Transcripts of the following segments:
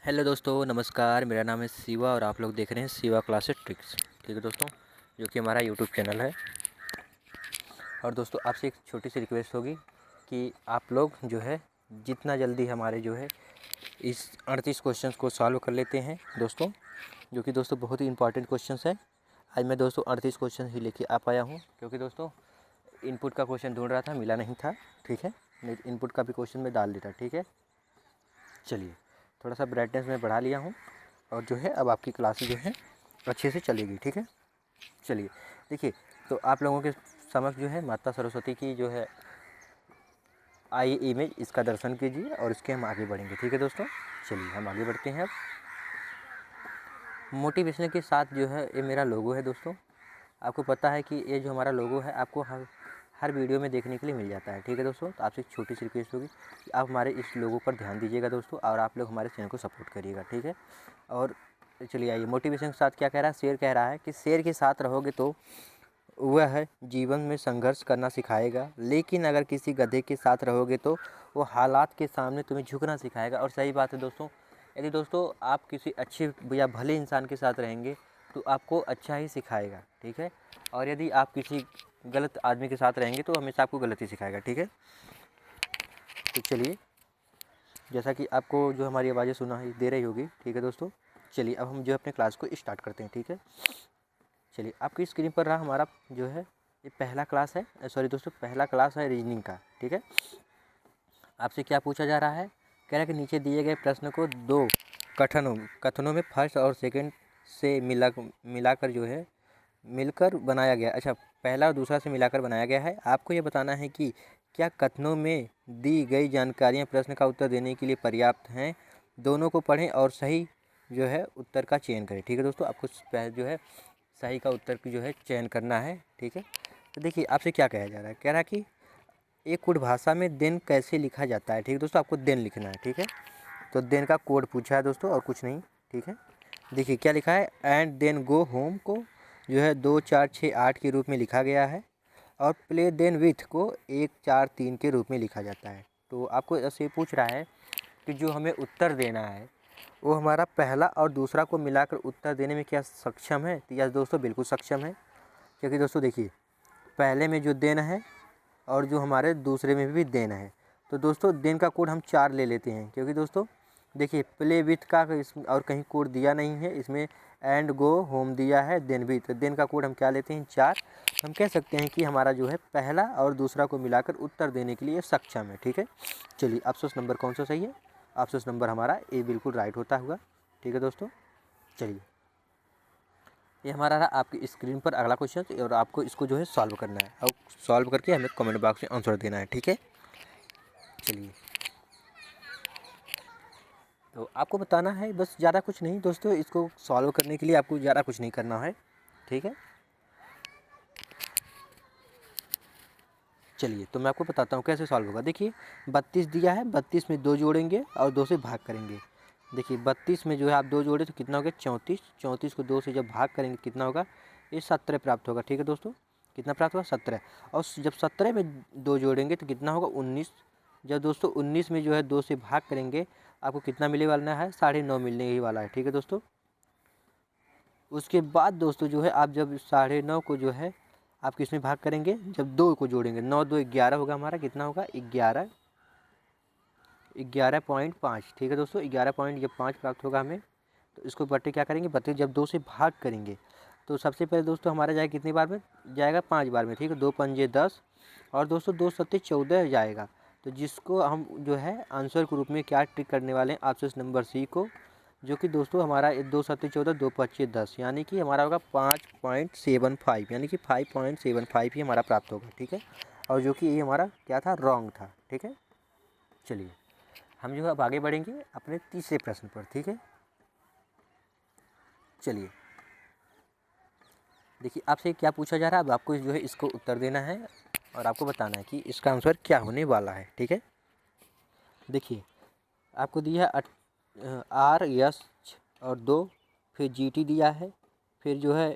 Hello दोस्तों, नमस्कार। मेरा नाम है शिवा और आप लोग देख रहे हैं शिवा क्लासेस ट्रिक्स। ठीक है दोस्तों, जो कि हमारा यूट्यूब चैनल है। और दोस्तों, आपसे एक छोटी सी रिक्वेस्ट होगी कि आप लोग जो है जितना जल्दी हमारे जो है इस 38 क्वेश्चंस को सॉल्व कर लेते हैं दोस्तों, जो कि दोस्तों बहुत ही इंपॉर्टेंट क्वेश्चंस है। आज मैं दोस्तों 38 क्वेश्चन ही लेके आ पाया हूँ, क्योंकि दोस्तों इनपुट का क्वेश्चन ढूंढ रहा था, मिला नहीं था। ठीक है, नहीं इनपुट का भी क्वेश्चन मैं डाल देता। ठीक है, चलिए थोड़ा सा ब्राइटनेस में बढ़ा लिया हूँ और जो है अब आपकी क्लास जो है अच्छे से चलेगी। ठीक है, चलिए देखिए, तो आप लोगों के समक्ष जो है माता सरस्वती की जो है आई इमेज, इसका दर्शन कीजिए और इसके हम आगे बढ़ेंगे। ठीक है दोस्तों, चलिए हम आगे बढ़ते हैं। अब मोटिवेशन के साथ जो है ये मेरा लोगो है दोस्तों। आपको पता है कि ये जो हमारा लोगो है आपको हर वीडियो में देखने के लिए मिल जाता है। ठीक है दोस्तों, तो आपसे एक छोटी सी रिक्वेस्ट होगी कि आप हमारे इस लोगो पर ध्यान दीजिएगा दोस्तों, और आप लोग हमारे चैनल को सपोर्ट करिएगा। ठीक है, और चलिए आइए, मोटिवेशन के साथ क्या कह रहा है, शेर कह रहा है कि शेर के साथ रहोगे तो वह जीवन में संघर्ष करना सिखाएगा, लेकिन अगर किसी गधे के साथ रहोगे तो वो हालात के सामने तुम्हें झुकना सिखाएगा। और सही बात है दोस्तों, यदि दोस्तों आप किसी अच्छे या भले इंसान के साथ रहेंगे तो आपको अच्छा ही सिखाएगा। ठीक है, और यदि आप किसी गलत आदमी के साथ रहेंगे तो हमेशा आपको गलत ही सिखाएगा। ठीक है, तो चलिए, जैसा कि आपको जो हमारी आवाज़ें सुना ही दे रही होगी। ठीक है दोस्तों, चलिए अब हम जो अपने क्लास को स्टार्ट करते हैं। ठीक है, चलिए आपकी स्क्रीन पर रहा हमारा जो है ये पहला क्लास है, सॉरी दोस्तों पहला क्लास है रीजनिंग का। ठीक है, आपसे क्या पूछा जा रहा है, कह रहा है कि नीचे दिए गए प्रश्न को दो कथनों में फर्स्ट और सेकंड से मिलाकर जो है मिलकर बनाया गया। अच्छा, पहला और दूसरा से मिलाकर बनाया गया है। आपको ये बताना है कि क्या कथनों में दी गई जानकारियाँ प्रश्न का उत्तर देने के लिए पर्याप्त हैं। दोनों को पढ़ें और सही जो है उत्तर का चयन करें। ठीक है दोस्तों, आपको जो है सही का उत्तर की जो है चयन करना है। ठीक है, तो देखिए आपसे क्या कहा जा रहा है, कह रहा है कि एक कोड भाषा में दिन कैसे लिखा जाता है। ठीक है दोस्तों, आपको दिन लिखना है। ठीक है, तो दिन का कोड पूछा है दोस्तों और कुछ नहीं। ठीक है, देखिए क्या लिखा है, एंड देन गो होम को जो है 2 4 6 8 के रूप में लिखा गया है, और प्ले देन विथ को 1 4 3 के रूप में लिखा जाता है। तो आपको ऐसे पूछ रहा है कि जो हमें उत्तर देना है वो हमारा पहला और दूसरा को मिलाकर उत्तर देने में क्या सक्षम है। तो यस दोस्तों, बिल्कुल सक्षम है, क्योंकि दोस्तों देखिए पहले में जो देन है और जो हमारे दूसरे में भी देन है, तो दोस्तों देन का कोड हम 4 ले लेते हैं, क्योंकि दोस्तों देखिए प्ले विथ का और कहीं कोड दिया नहीं है, इसमें एंड गो होम दिया है, देन भी, तो देन का कोड हम क्या लेते हैं 4। हम कह सकते हैं कि हमारा जो है पहला और दूसरा को मिलाकर उत्तर देने के लिए सक्षम है। ठीक है, चलिए अफसोस नंबर कौन सा सही है, अफसोस नंबर हमारा ए बिल्कुल राइट होता हुआ। ठीक है दोस्तों, चलिए ये हमारा रहा आपकी स्क्रीन पर अगला क्वेश्चन, और आपको इसको जो है सॉल्व करना है और सॉल्व करके हमें कमेंट बॉक्स में आंसर देना है। ठीक है, चलिए तो आपको बताना है बस, ज़्यादा कुछ नहीं दोस्तों, इसको सॉल्व करने के लिए आपको ज़्यादा कुछ नहीं करना है। ठीक है, चलिए तो मैं आपको बताता हूँ कैसे सॉल्व होगा। देखिए 32 दिया है, 32 में 2 जोड़ेंगे और 2 से भाग करेंगे। देखिए 32 में जो है आप 2 जोड़े तो कितना हो गया 34, 34 को 2 से जब भाग करेंगे कितना होगा, ये 17 प्राप्त होगा। ठीक है दोस्तों, कितना प्राप्त होगा 17, और जब 17 में 2 जोड़ेंगे तो कितना होगा 19। जब दोस्तों 19 में जो है 2 से भाग करेंगे आपको कितना मिलने वाला है, 9.5 मिलने ही वाला है। ठीक है दोस्तों, उसके बाद दोस्तों जो है आप जब 9.5 को जो है आप किस में भाग करेंगे, जब 2 को जोड़ेंगे, 9 2 11 होगा हमारा, कितना होगा 11, 11.5। ठीक है दोस्तों, 11.5 प्राप्त होगा हमें। तो इसको बट्टे क्या करेंगे, बट्टे जब 2 से भाग करेंगे तो सबसे पहले दोस्तों हमारा जाएगा कितनी बार में, जाएगा 5 बार में। ठीक है, 2 पंजे 10, और दोस्तों 2 सत्ते 14 जाएगा। तो जिसको हम जो है आंसर के रूप में क्या टिक करने वाले हैं, ऑप्शन नंबर सी को, जो कि दोस्तों हमारा 2 सत्ते 14, 2 पच्चे 10, यानी कि हमारा होगा 5.75, यानी कि 5.75 ही हमारा प्राप्त होगा। ठीक है, और जो कि ये हमारा क्या था, रॉन्ग था। ठीक है, चलिए हम जो है अब आगे बढ़ेंगे अपने तीसरे प्रश्न पर। ठीक है, चलिए देखिए आपसे क्या पूछा जा रहा है, अब आपको जो है इसको उत्तर देना है और आपको बताना है कि इसका आंसर क्या होने वाला है। ठीक है, देखिए आपको दिया है आर एस और 2, फिर जी टी दिया है, फिर जो है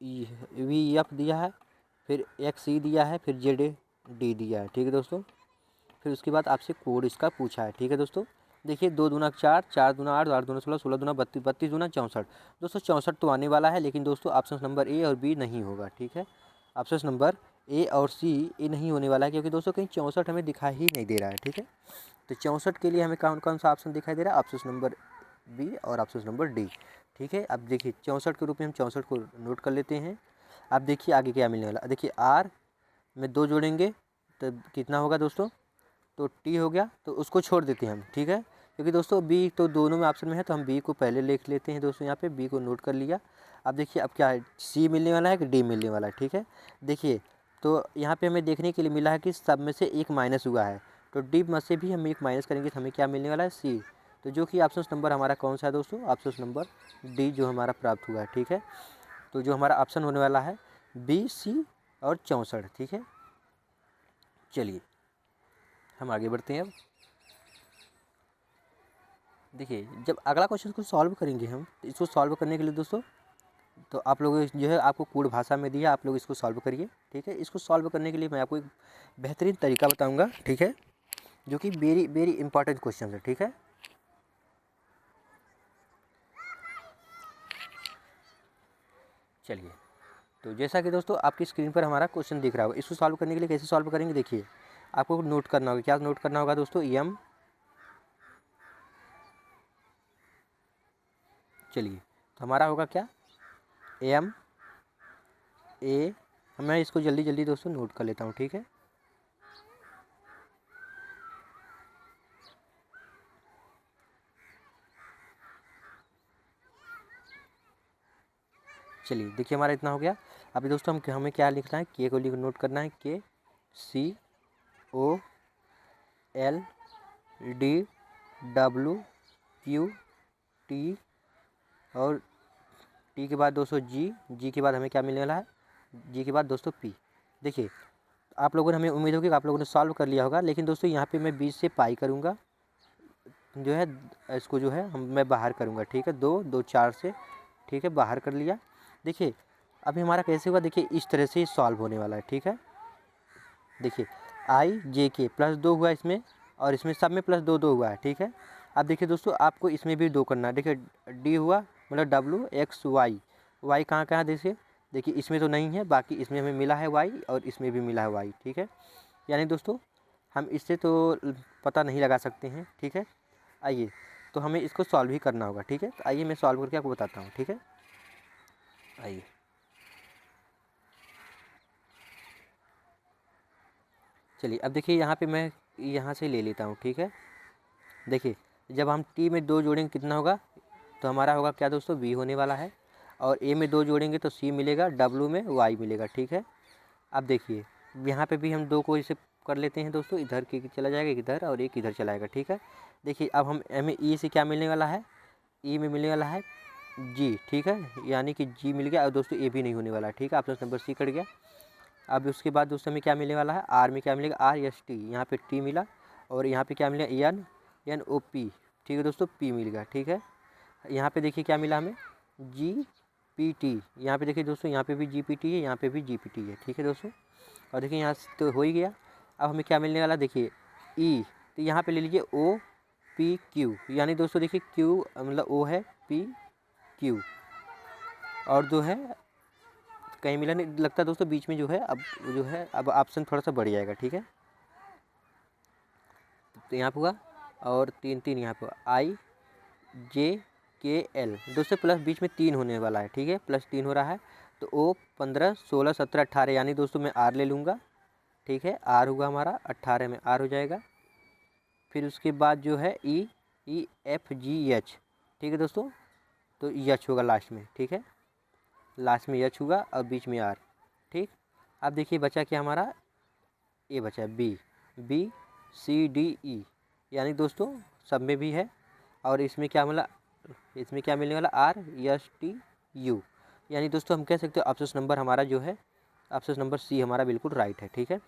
वी एफ दिया है, फिर एक्स ई दिया है, फिर जेड डी दिया है। ठीक है दोस्तों, फिर उसके बाद आपसे कोड इसका पूछा है। ठीक है दोस्तों, देखिए 2 दूना 4, 4 दूना 8, 8 दूना 16, 16 दूना 32, 32 दूना 64। दोस्तों 64 तो आने वाला है, लेकिन दोस्तों ऑप्शन नंबर ए और बी नहीं होगा, ठीक है। ऑप्शन नंबर ए और सी ये नहीं होने वाला है, क्योंकि दोस्तों कहीं 64 हमें दिखाई ही नहीं दे रहा है, ठीक है। तो 64 के लिए हमें कौन कौन सा ऑप्शन दिखाई दे रहा है? ऑप्शन नंबर बी और ऑप्शन नंबर डी, ठीक है। अब देखिए 64 के रूप में हम 64 को नोट कर लेते हैं। अब देखिए आगे क्या मिलने वाला। देखिए आर में 2 जोड़ेंगे तो कितना होगा दोस्तों? तो टी हो गया, तो उसको छोड़ देते हैं हम, ठीक है। क्योंकि दोस्तों बी तो दोनों में ऑप्शन में है, तो हम बी को पहले लिख लेते हैं दोस्तों। यहाँ पे बी को नोट कर लिया। अब देखिए अब क्या है, सी मिलने वाला है कि डी मिलने वाला है, ठीक है। देखिए तो यहाँ पे हमें देखने के लिए मिला है कि सब में से एक माइनस हुआ है, तो डी में से भी हम एक माइनस करेंगे तो हमें क्या मिलने वाला है? सी। तो जो कि ऑप्शन नंबर हमारा कौन सा है दोस्तों? ऑप्शन नंबर डी जो हमारा प्राप्त हुआ है, ठीक है। तो जो हमारा ऑप्शन होने वाला है बी, सी और 64, ठीक है। चलिए हम आगे बढ़ते हैं। अब देखिए जब अगला क्वेश्चन को सॉल्व करेंगे हम, तो इसको सॉल्व करने के लिए दोस्तों तो आप लोग जो है आपको कोड भाषा में दिया, आप लोग इसको सॉल्व करिए, ठीक है। इसको सॉल्व करने के लिए मैं आपको एक बेहतरीन तरीका बताऊंगा, ठीक है, जो कि वेरी वेरी इंपॉर्टेंट क्वेश्चन है, ठीक है। चलिए तो जैसा कि दोस्तों आपकी स्क्रीन पर हमारा क्वेश्चन दिख रहा होगा, इसको सॉल्व करने के लिए कैसे सॉल्व करेंगे? देखिए आपको नोट करना होगा, क्या नोट करना होगा दोस्तों? एम। चलिए तो हमारा होगा क्या? M A. मैं इसको जल्दी जल्दी दोस्तों नोट कर लेता हूँ, ठीक है। चलिए देखिए हमारा इतना हो गया। अभी दोस्तों हमें क्या लिखना है? के को नोट करना है, K C O L D W Q T और टी के बाद दोस्तों जी, जी के बाद हमें क्या मिलने वाला है? जी के बाद दोस्तों पी। देखिए आप लोगों ने, हमें उम्मीद होगी कि आप लोगों ने सॉल्व कर लिया होगा, लेकिन दोस्तों यहाँ पे मैं 20 से पाई करूँगा, जो है इसको जो है मैं बाहर करूँगा, ठीक है। 2 2 4 से, ठीक है, बाहर कर लिया। देखिए अभी हमारा कैसे हुआ? देखिए इस तरह से सॉल्व होने वाला है, ठीक है। देखिए आई जे के प्लस 2 हुआ इसमें, और इसमें सब में प्लस 2 2 हुआ है, ठीक है। अब देखिए दोस्तों आपको इसमें भी 2 करना है। देखिए डी हुआ मतलब डब्ल्यू एक्स वाई, वाई कहाँ कहाँ देखिए इसमें तो नहीं है, बाकी इसमें हमें मिला है वाई और इसमें भी मिला है वाई, ठीक है। यानी दोस्तों हम इससे तो पता नहीं लगा सकते हैं, ठीक है। आइए तो हमें इसको सॉल्व ही करना होगा, ठीक है। तो आइए मैं सॉल्व करके आपको बताता हूँ, ठीक है। आइए चलिए अब देखिए यहाँ पे मैं यहाँ से ले लेता हूँ, ठीक है। देखिए जब हम टी में 2 जोड़ेंगे कितना होगा? तो हमारा होगा क्या दोस्तों? बी होने वाला है। और ए में 2 जोड़ेंगे तो सी मिलेगा, डब्ल्यू में वाई मिलेगा, ठीक है। अब देखिए यहाँ पे भी हम 2 को इसे कर लेते हैं दोस्तों, इधर की चला जाएगा इधर और एक इधर चलाएगा, ठीक है। देखिए अब हम हमें ई से क्या मिलने वाला है? ई में मिलने वाला है जी, ठीक है, यानी कि जी मिल गया। और दोस्तों ए भी नहीं होने वाला है, ठीक है, ऑप्शन नंबर सी कट गया। अब उसके बाद दोस्तों हमें क्या मिलने वाला है? आर में क्या मिलेगा? आर एस टी, यहाँ पे टी मिला, और यहाँ पे क्या मिला? एन एन ओ पी, ठीक है दोस्तों, पी मिल गया, ठीक है। यहाँ पे देखिए क्या मिला हमें? G P T. यहाँ पे देखिए दोस्तों यहाँ पे भी जी पी टी है, यहाँ पे भी जी पी टी है, ठीक है दोस्तों। और देखिए यहाँ से तो हो ही गया। अब हमें क्या मिलने वाला? देखिए ई, तो यहाँ पे ले लीजिए ओ पी क्यू, यानी दोस्तों देखिए क्यू मतलब ओ है, पी क्यू, और जो है कहीं मिला नहीं लगता दोस्तों बीच में जो है, अब जो है अब ऑप्शन थोड़ा सा बढ़ जाएगा, ठीक है। तो यहाँ पे हुआ और 3 3 यहाँ पे आई जे के एल, दोस्तों प्लस बीच में 3 होने वाला है, ठीक है, प्लस 3 हो रहा है। तो ओ 15 16 17 18, यानी दोस्तों मैं आर ले लूँगा, ठीक है। आर हुआ हमारा 18 में आर हो जाएगा। फिर उसके बाद जो है ई ई एफ जी एच, ठीक है दोस्तों, तो एच होगा लास्ट में, ठीक है, लास्ट में एच होगा और बीच में आर, ठीक। अब देखिए बचा क्या हमारा? ए बचा B, B C D E, यानी दोस्तों सब में भी है। और इसमें क्या मिला? इसमें क्या मिलने वाला? आर एस टी यू, यानी दोस्तों हम कह सकते हो ऑप्शन नंबर हमारा जो है, ऑप्शन नंबर सी हमारा बिल्कुल राइट है, ठीक है।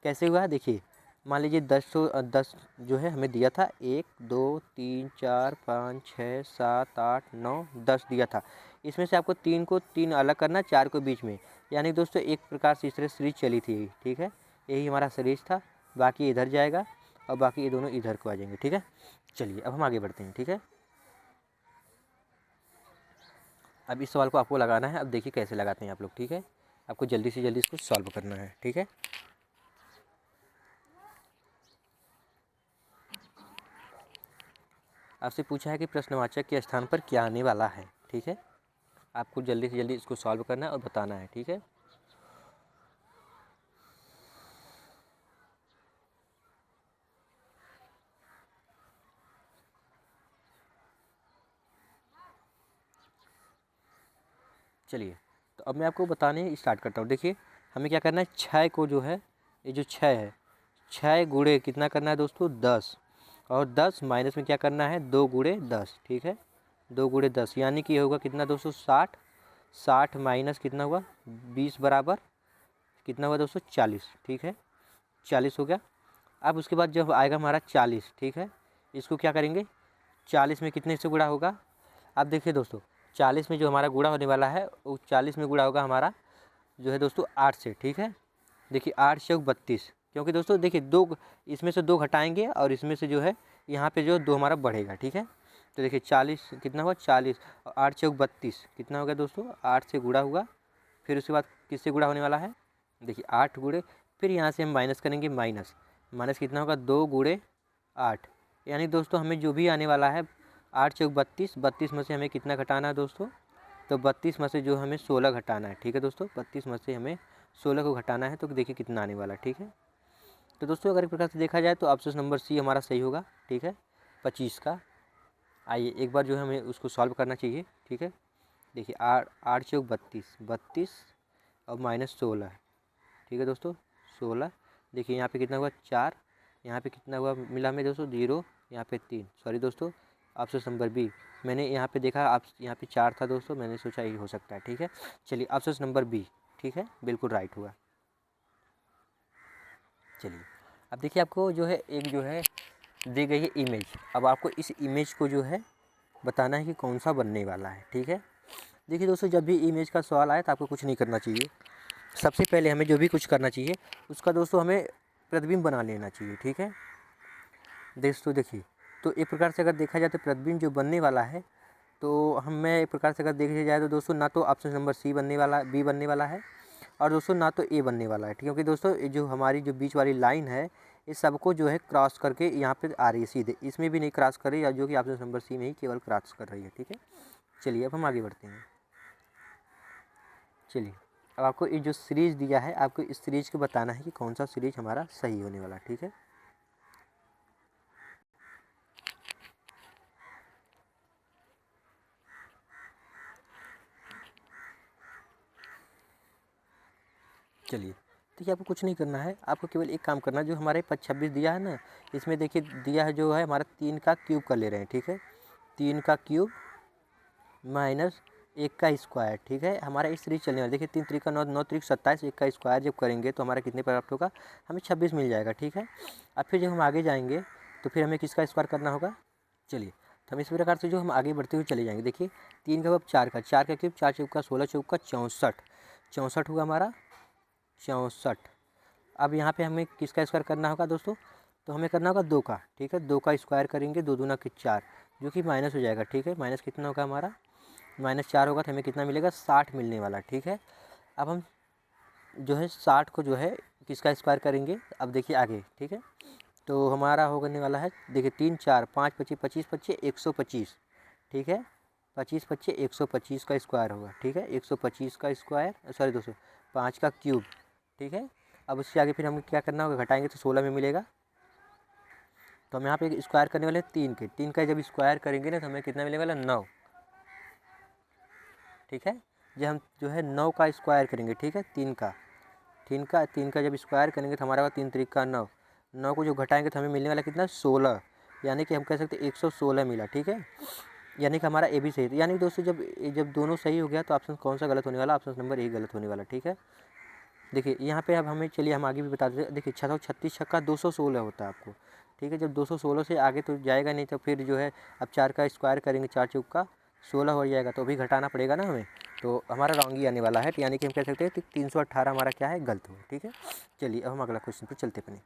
कैसे हुआ है? देखिए मान लीजिए 10 जो है हमें दिया था, 1 2 3 4 5 6 7 8 9 10 दिया था। इसमें से आपको 3 को 3 अलग करना, 4 को बीच में, यानी दोस्तों एक प्रकार से इस तरह सीरीज चली थी, ठीक है। यही हमारा सीरीज था, बाकी इधर जाएगा और बाकी ये दोनों इधर को आ जाएंगे, ठीक है। चलिए अब हम आगे बढ़ते हैं, ठीक है। अब इस सवाल को आपको लगाना है। अब देखिए कैसे लगाते हैं आप लोग, ठीक है। आपको जल्दी से जल्दी इसको सॉल्व करना है, ठीक है। आपसे पूछा है कि प्रश्नवाचक के स्थान पर क्या आने वाला है, ठीक है। आपको जल्दी से जल्दी इसको सॉल्व करना है और बताना है, ठीक है। चलिए तो अब मैं आपको बताने स्टार्ट करता हूँ। देखिए हमें क्या करना है, 6 को जो है, ये जो 6 है, 6 गुणे कितना करना है दोस्तों, 10। और 10 माइनस में क्या करना है, 2 गुणे 10, ठीक है। 2 गुणे 10 यानी कि होगा कितना दोस्तों, 60। 60 माइनस कितना हुआ, 20 बराबर कितना हुआ दोस्तों, 40, ठीक है। 40 हो गया। अब उसके बाद जब आएगा हमारा 40, ठीक है। इसको क्या करेंगे, 40 में कितने से गुणा होगा। अब देखिए दोस्तों 40 में जो हमारा गुणा होने वाला है वो 40 में गुणा होगा हमारा जो है दोस्तों 8 से, ठीक है। देखिए 8 चौक 32, क्योंकि दोस्तों देखिए 2 इसमें से 2 घटाएंगे और इसमें से जो है यहाँ पे जो 2 हमारा बढ़ेगा, ठीक है। तो देखिए 40 कितना हुआ, 40 और 8 चौक 32 कितना हो गया दोस्तों, 8 से गुणा हुआ। फिर उसके बाद किससे गुणा होने वाला है, देखिए 8 गुणे, फिर यहाँ से हम माइनस करेंगे, माइनस माइनस कितना होगा, 2 गुणे 8। यानी दोस्तों हमें जो भी आने वाला है 8 चौक 32, 32 में से हमें कितना घटाना है दोस्तों, तो 32 में से जो हमें 16 घटाना है, ठीक है दोस्तों। 32 में से हमें 16 को घटाना है, तो देखिए कितना आने वाला है, ठीक है। तो दोस्तों अगर एक प्रकार से देखा जाए तो ऑप्शन नंबर सी हमारा सही होगा, ठीक है, 25 का। आइए एक बार जो है हमें उसको सॉल्व करना चाहिए, ठीक है। देखिए 8 चौक 32, 32 और माइनस 16, ठीक है दोस्तों, 16। देखिए यहाँ पे कितना हुआ, 4, यहाँ पे कितना हुआ मिला हमें दोस्तों, 0, यहाँ पे 3, सॉरी दोस्तों ऑप्शन नंबर बी। मैंने यहाँ पे देखा आप यहाँ पे 4 था दोस्तों, मैंने सोचा ये हो सकता है, ठीक है। चलिए ऑप्शन नंबर बी, ठीक है, बिल्कुल राइट हुआ। चलिए अब देखिए आपको जो है एक जो है दी गई है इमेज। अब आपको इस इमेज को जो है बताना है कि कौन सा बनने वाला है, ठीक है। देखिए दोस्तों जब भी इमेज का सवाल आए तो आपको कुछ नहीं करना चाहिए। सबसे पहले हमें जो भी कुछ करना चाहिए उसका दोस्तों हमें प्रतिबिंब बना लेना चाहिए, ठीक है दोस्तों। देखिए तो एक प्रकार से अगर देखा जाए तो प्रतिबिंब जो बनने वाला है, तो हमें एक प्रकार से अगर देखा जाए तो दोस्तों ना तो ऑप्शन नंबर सी बनने वाला, बी बनने वाला है, और दोस्तों ना तो ए बनने वाला है, क्योंकि दोस्तों ये जो हमारी जो बीच वाली लाइन है इस सबको जो है क्रॉस करके यहाँ पे आ रही है सीधे, इसमें भी नहीं क्रॉस कर रही है, जो कि ऑप्शन नंबर सी में ही केवल क्रॉस कर रही है, ठीक है। चलिए अब हम आगे बढ़ते हैं। चलिए अब आपको ये जो सीरीज दिया है, आपको इस सीरीज को बताना है कि कौन सा सीरीज हमारा सही होने वाला, ठीक है। चलिए देखिए आपको कुछ नहीं करना है, आपको केवल एक काम करना है, जो हमारे 26 दिया है ना, इसमें देखिए दिया है जो है हमारा 3 का क्यूब कर ले रहे हैं, ठीक है। 3 का क्यूब माइनस 1 का स्क्वायर, ठीक है। हमारा इस सीरीज चलने वाला, देखिए 3 3 का 9, 9 3 27, 1 का स्क्वायर जब करेंगे तो हमारा कितने प्राप्त होगा, हमें 26 मिल जाएगा, ठीक है। अब फिर जब हम आगे जाएंगे तो फिर हमें किसका स्क्वायर करना होगा। चलिए तो हम इस प्रकार से जो हम आगे बढ़ते हुए चले जाएंगे। देखिए 3 का अब 4 का, 4 का क्यूब, 4 चौका 16, चौका 64, 64 हुआ हमारा 64। अब यहाँ पे हमें किसका स्क्वायर करना होगा दोस्तों, तो हमें करना होगा 2 का, ठीक है। 2 का स्क्वायर करेंगे, 2 दूना के 4, जो कि माइनस हो जाएगा, ठीक है। माइनस कितना होगा हमारा, -4 होगा, तो हमें कितना मिलेगा, 60 मिलने वाला, ठीक है। अब हम जो है 60 को जो है किसका स्क्वायर करेंगे, अब देखिए आगे, ठीक है। तो हमारा होने वाला है, देखिए 3 4 5 25 25 25 125, ठीक है। 25 25 125 का स्क्वायर होगा, ठीक है। 125 का स्क्वायर, सॉरी दोस्तों 5 का क्यूब, ठीक है। अब उससे आगे फिर हमें क्या करना होगा, घटाएंगे तो 16 में मिलेगा। तो हम यहाँ पे स्क्वायर करने वाले 3 के, 3 का जब स्क्वायर करेंगे ना तो हमें कितना मिलेगा वाला 9, ठीक है। जब हम जो है 9 का स्क्वायर करेंगे, ठीक है, 3 का जब स्क्वायर करेंगे तो हमारा 3 3 का 9, 9 को जो घटाएंगे तो हमें मिलने वाला कितना 16, यानी कि हम कह सकते हैं 116 मिला, ठीक है। यानी कि हमारा ए भी सही था। यानी कि दोस्तों जब जब दोनों सही हो गया तो ऑप्शन कौन सा गलत होने वाला, ऑप्शन नंबर ए गलत होने वाला, ठीक है। देखिए यहाँ पे अब हमें, चलिए हम आगे भी बता देते हैं। देखिए 36 छक्का 216 होता है आपको, ठीक है। जब 216 से आगे तो जाएगा नहीं, तो फिर जो है अब 4 का स्क्वायर करेंगे, 4 चौका 16 हो जाएगा, तो भी घटाना पड़ेगा ना हमें, तो हमारा रॉन्ग ही आने वाला है। तो यानी कि हम कह सकते हैं कि 318 हमारा क्या है, गलत हो, ठीक है। चलिए अब हम अगला क्वेश्चन पर चलते बने।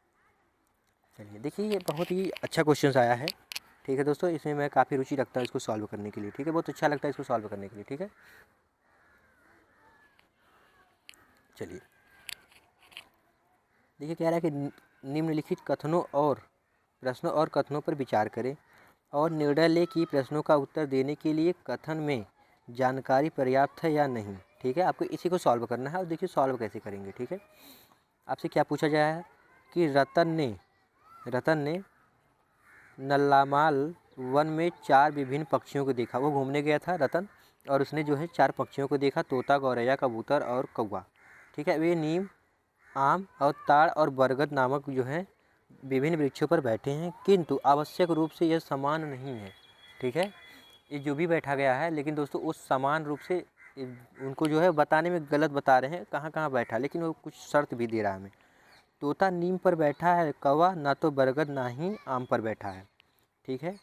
चलिए देखिए ये बहुत ही अच्छा क्वेश्चन आया है, ठीक है दोस्तों, इसमें मैं काफ़ी रुचि रखता हूँ इसको सॉल्व करने के लिए। ठीक है, बहुत अच्छा लगता है इसको सॉल्व करने के लिए। ठीक है, चलिए देखिए, कह रहा है कि निम्नलिखित कथनों और प्रश्नों और कथनों पर विचार करें और निर्णय लें कि प्रश्नों का उत्तर देने के लिए कथन में जानकारी पर्याप्त है या नहीं। ठीक है, आपको इसी को सॉल्व करना है और देखिए सॉल्व कैसे करेंगे। ठीक है, आपसे क्या पूछा गया है कि रतन ने नल्लामाल वन में 4 विभिन्न पक्षियों को देखा। वो घूमने गया था रतन, और उसने जो है 4 पक्षियों को देखा, तोता, गौरैया, कबूतर और कौवा। ठीक है, वे नीम, आम और ताड़ और बरगद नामक जो है विभिन्न वृक्षों पर बैठे हैं, किंतु आवश्यक रूप से यह समान नहीं है। ठीक है, ये जो भी बैठा गया है, लेकिन दोस्तों उस समान रूप से उनको जो है बताने में गलत बता रहे हैं कहाँ कहाँ बैठा, लेकिन वो कुछ शर्त भी दे रहा है हमें। तोता नीम पर बैठा है, कौवा ना तो बरगद ना ही आम पर बैठा है। ठीक है,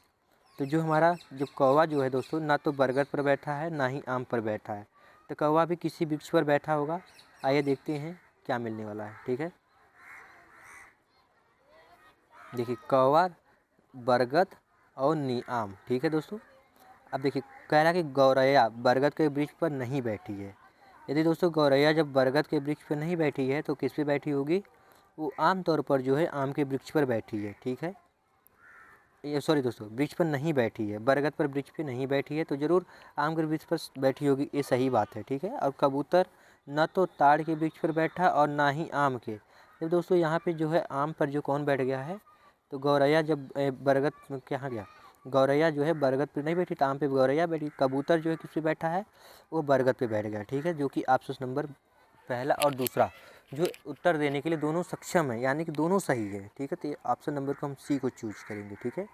तो जो हमारा जो कौवा जो है दोस्तों, ना तो बरगद पर बैठा है ना ही आम पर बैठा है, तो कौवा भी किसी वृक्ष पर बैठा होगा। आइए देखते हैं क्या मिलने वाला है। ठीक है, देखिए कौवा, बरगद और आम। ठीक है दोस्तों, अब देखिए कह रहा है कि गौरैया बरगद के वृक्ष पर नहीं बैठी है। यदि दोस्तों गौरैया जब बरगद के वृक्ष पर नहीं बैठी है तो किस पे बैठी होगी? वो आम तौर पर जो है आम के वृक्ष पर बैठी है। ठीक है, ये सॉरी दोस्तों, वृक्ष पर नहीं बैठी है, बरगद पर वृक्ष पे नहीं बैठी है, तो ज़रूर आम के वृक्ष पर बैठी होगी, ये सही बात है। ठीक है, और कबूतर न तो ताड़ के वृक्ष पर बैठा और ना ही आम के। तो दोस्तों यहाँ पे जो है आम पर जो कौन बैठ गया है, तो गौरैया जब बरगद कहाँ गया, गौरैया जो है बरगद पे नहीं बैठी, तो आम पे गौरैया बैठी। कबूतर जो है किस पे बैठा है, वो बरगद पे बैठ गया। ठीक है, जो कि ऑप्शन नंबर पहला और दूसरा जो उत्तर देने के लिए दोनों सक्षम है, यानी कि दोनों सही है। ठीक है, तो ये ऑप्शन नंबर को हम सी को चूज करेंगे। ठीक है,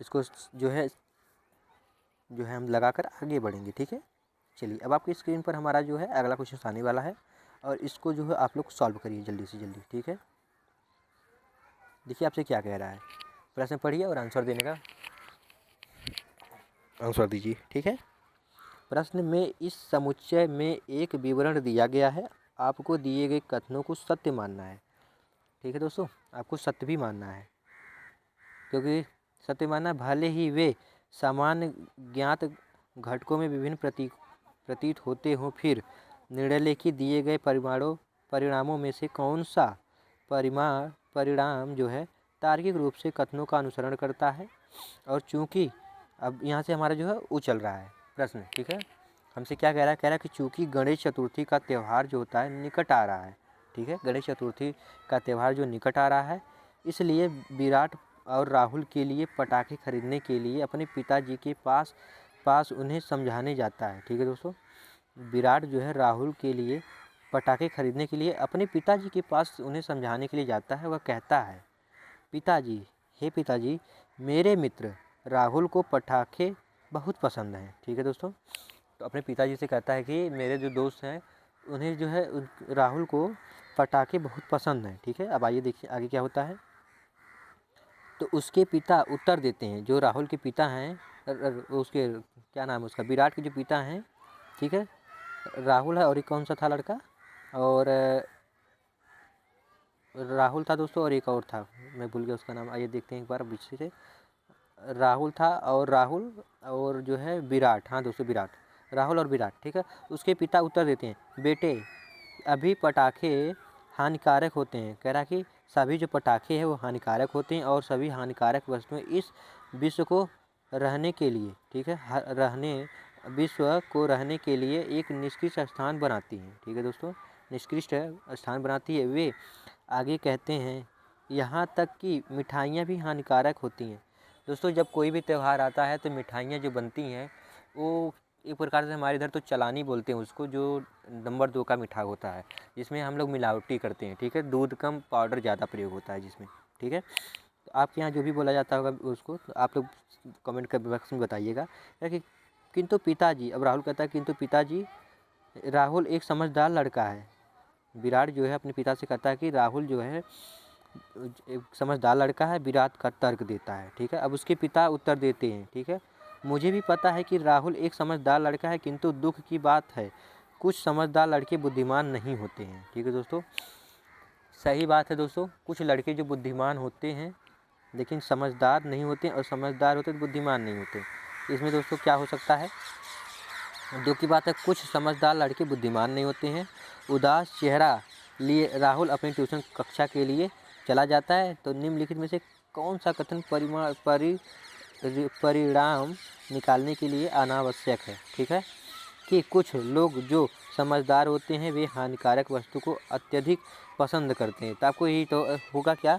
इसको जो है हम लगाकर आगे बढ़ेंगे। ठीक है, चलिए अब आपकी स्क्रीन पर हमारा जो है अगला क्वेश्चन आने वाला है, और इसको जो है आप लोग सॉल्व करिए जल्दी से जल्दी। ठीक है, देखिए आपसे क्या कह रहा है, प्रश्न पढ़िए और आंसर देने का आंसर दीजिए। ठीक है, प्रश्न में इस समुच्चय में एक विवरण दिया गया है, आपको दिए गए कथनों को सत्य मानना है। ठीक है दोस्तों, आपको सत्य भी मानना है, क्योंकि सत्य मानना भले ही वे सामान्य ज्ञात घटकों में विभिन्न प्रतीत होते हों, फिर निर्णय लेके दिए गए परिणामों में से कौन सा परिणाम जो है तार्किक रूप से कथनों का अनुसरण करता है। और चूंकि अब यहाँ से हमारा जो है वो चल रहा है प्रश्न। ठीक है, हमसे क्या कह रहा है कि चूंकि गणेश चतुर्थी का त्यौहार जो होता है निकट आ रहा है। ठीक है, गणेश चतुर्थी का त्यौहार जो निकट आ रहा है, इसलिए विराट और राहुल के लिए पटाखे खरीदने के लिए अपने पिताजी के पास उन्हें समझाने जाता है। ठीक है दोस्तों, विराट जो है राहुल के लिए पटाखे खरीदने के लिए अपने पिताजी के पास उन्हें समझाने के लिए जाता है। वह कहता है, पिताजी, हे पिताजी, मेरे मित्र राहुल को पटाखे बहुत पसंद हैं। ठीक है दोस्तों, तो अपने पिताजी से कहता है कि मेरे जो दोस्त हैं उन्हें जो है राहुल को पटाखे बहुत पसंद हैं। ठीक है, अब आइए देखिए आगे क्या होता है। तो उसके पिता उत्तर देते हैं, जो राहुल के पिता हैं, उसके क्या नाम है उसका, विराट के जो पिता हैं। ठीक है, राहुल है और एक कौन सा था लड़का, और राहुल था दोस्तों और एक और था, मैं भूल गया उसका नाम। आइए देखते हैं एक बार पीछे से। राहुल था और राहुल और जो है विराट, हाँ दोस्तों विराट, राहुल और विराट। ठीक है, उसके पिता उत्तर देते हैं, बेटे अभी पटाखे हानिकारक होते हैं। कह रहा कि सभी जो पटाखे हैं वो हानिकारक होते हैं, और सभी हानिकारक वस्तुएं इस विश्व को रहने के लिए, ठीक है, विश्व को रहने के लिए एक निष्कृष्ट स्थान बनाती हैं। ठीक है दोस्तों, निष्कृष्ट स्थान बनाती है। वे आगे कहते हैं, यहाँ तक कि मिठाइयाँ भी हानिकारक होती हैं। दोस्तों जब कोई भी त्यौहार आता है तो मिठाइयाँ जो बनती हैं वो एक प्रकार से हमारे इधर तो चलानी बोलते हैं उसको, जो नंबर 2 का मीठा होता है, जिसमें हम लोग मिलावटी करते हैं। ठीक है, दूध कम पाउडर ज़्यादा प्रयोग होता है जिसमें। ठीक है, तो आपके यहाँ जो भी बोला जाता होगा उसको तो आप लोग कमेंट कर बॉक्स में बताइएगा। कि किंतु पिताजी, अब राहुल कहता है किंतु पिताजी, राहुल एक समझदार लड़का है। विराट जो है अपने पिता से कहता है कि राहुल जो है एक समझदार लड़का है, विराट का तर्क देता है। ठीक है, अब उसके पिता उत्तर देते हैं, ठीक है, मुझे भी पता है कि राहुल एक समझदार लड़का है, किंतु दुख की बात है कुछ समझदार लड़के बुद्धिमान नहीं होते हैं। ठीक है दोस्तों, सही बात है दोस्तों, कुछ लड़के जो बुद्धिमान होते हैं लेकिन समझदार नहीं होते, और समझदार होते तो बुद्धिमान नहीं होते। इसमें दोस्तों क्या हो सकता है? दो की बात है, कुछ समझदार लड़के बुद्धिमान नहीं होते हैं। उदास चेहरा लिए राहुल अपनी ट्यूशन कक्षा के लिए चला जाता है। तो निम्नलिखित में से कौन सा कथन परिणाम निकालने के लिए अनावश्यक है? ठीक है, कि कुछ लोग जो समझदार होते हैं वे हानिकारक वस्तु को अत्यधिक पसंद करते हैं। तो आपको यही तो होगा क्या,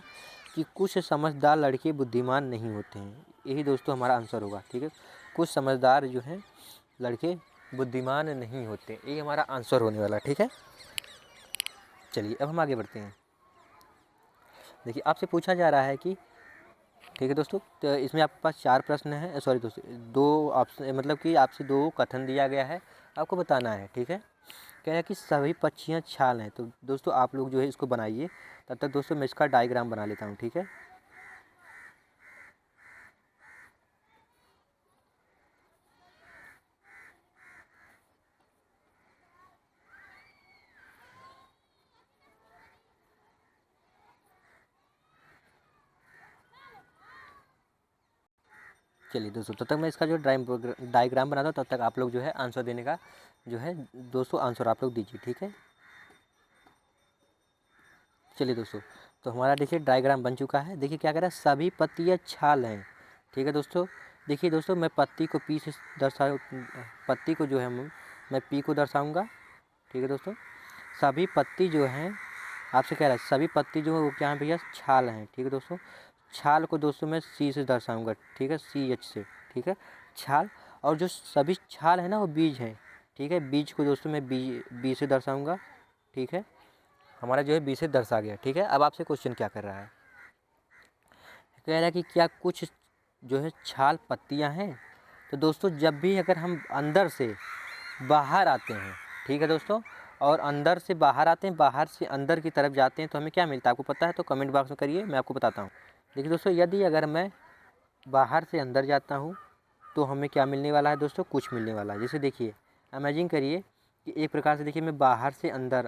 कि कुछ समझदार लड़के बुद्धिमान नहीं होते हैं। यही दोस्तों हमारा आंसर होगा। ठीक है, कुछ समझदार जो हैं लड़के बुद्धिमान नहीं होते, यही हमारा आंसर होने वाला है। ठीक है, चलिए अब हम आगे बढ़ते हैं। देखिए आपसे पूछा जा रहा है कि, ठीक है दोस्तों, तो इसमें आपके पास 4 प्रश्न हैं, सॉरी दोस्तों 2 ऑप्शन, मतलब कि आपसे 2 कथन दिया गया है, आपको बताना है। ठीक है, कह रहा है कि सभी पक्षियाँ छाल हैं। तो दोस्तों आप लोग जो है इसको बनाइए, तब तक दोस्तों मैं इसका डायग्राम बना लेता हूँ। ठीक है, चलिए दोस्तों, तब तक मैं इसका जो डायग्राम बनाता हूँ, तब तक आप लोग जो है आंसर देने का जो है दोस्तों आंसर आप लोग दीजिए। ठीक है, चलिए दोस्तों, तो हमारा देखिए डायग्राम बन चुका है। देखिए क्या कह रहा है, सभी पत्तियाँ छाल हैं। ठीक है दोस्तों, देखिए दोस्तों मैं पत्ती को पी से पत्ती को जो है मैं पी को दर्शाऊँगा। ठीक है दोस्तों, सभी पत्ती जो हैं, आपसे कह रहा है सभी पत्ती जो है वो क्या है भैया, छाल हैं। ठीक है दोस्तों, छाल को दोस्तों मैं सी से दर्शाऊँगा। ठीक है, CH से। ठीक है, छाल, और जो सभी छाल है ना वो बीज है। ठीक है, बीज को दोस्तों मैं बी से दर्शाऊँगा। ठीक है, हमारा जो है बी से दर्शा गया। ठीक है, अब आपसे क्वेश्चन क्या कर रहा है, कह रहा है कि क्या कुछ जो है छाल पत्तियां हैं। तो दोस्तों जब भी अगर हम अंदर से बाहर आते हैं, ठीक है दोस्तों, और अंदर से बाहर आते हैं, बाहर से अंदर की तरफ जाते हैं, तो हमें क्या मिलता है आपको पता है? तो कमेंट बॉक्स में करिए, मैं आपको बताता हूँ। देखिए दोस्तों, यदि अगर मैं बाहर से अंदर जाता हूँ तो हमें क्या मिलने वाला है दोस्तों? कुछ मिलने वाला है। जैसे देखिए, इमेजिन करिए कि एक प्रकार से देखिए मैं बाहर से अंदर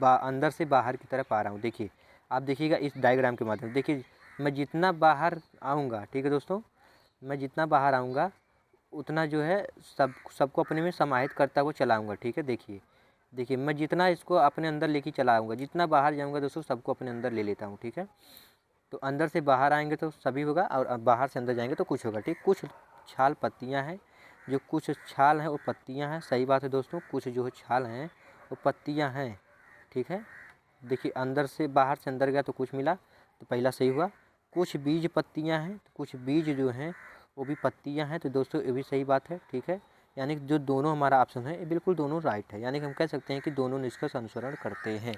अंदर से बाहर की तरफ आ रहा हूँ। देखिए आप देखिएगा इस डायग्राम के माध्यम से, देखिए मैं जितना बाहर आऊँगा, ठीक है दोस्तों, मैं जितना बाहर आऊँगा उतना जो है सबको अपने में समाहित करता हुआ चलाऊँगा। ठीक है, देखिए देखिए मैं जितना इसको अपने अंदर लेके चला आऊँगा, जितना बाहर जाऊँगा दोस्तों सबको अपने अंदर ले लेता हूँ। ठीक है, तो अंदर से बाहर आएंगे तो सभी होगा, और बाहर से अंदर जाएंगे तो कुछ होगा। ठीक, कुछ छाल पत्तियां हैं, जो कुछ छाल हैं वो पत्तियां हैं। सही बात है दोस्तों, कुछ जो छाल हैं वो पत्तियां हैं। ठीक है, देखिए अंदर से बाहर से अंदर गया तो कुछ मिला, तो पहला सही हुआ। कुछ बीज पत्तियां हैं, तो कुछ बीज जो हैं वो भी पत्तियां हैं, तो दोस्तों ये भी सही बात है। ठीक है, यानी कि जो दोनों हमारा ऑप्शन है ये बिल्कुल दोनों राइट है, यानी कि हम कह सकते हैं कि दोनों निष्कर्ष अनुसरण करते हैं।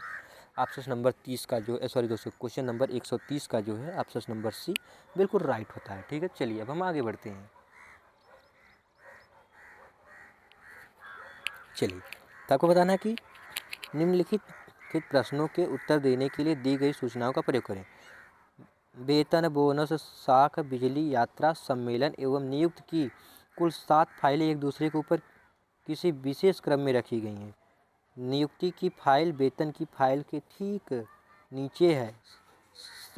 ऑप्शन नंबर 30 का जो सॉरी दोस्तों, क्वेश्चन नंबर 130 का जो है ऑप्शन नंबर सी बिल्कुल राइट होता है। ठीक है, चलिए अब हम आगे बढ़ते हैं। चलिए, तो आपको बताना है कि निम्नलिखित के प्रश्नों के उत्तर देने के लिए दी गई सूचनाओं का प्रयोग करें। वेतन, बोनस, साख, बिजली, यात्रा, सम्मेलन एवं नियुक्त की कुल 7 फाइलें एक दूसरे के ऊपर किसी विशेष क्रम में रखी गई हैं। नियुक्ति की फाइल वेतन की फाइल के ठीक नीचे है,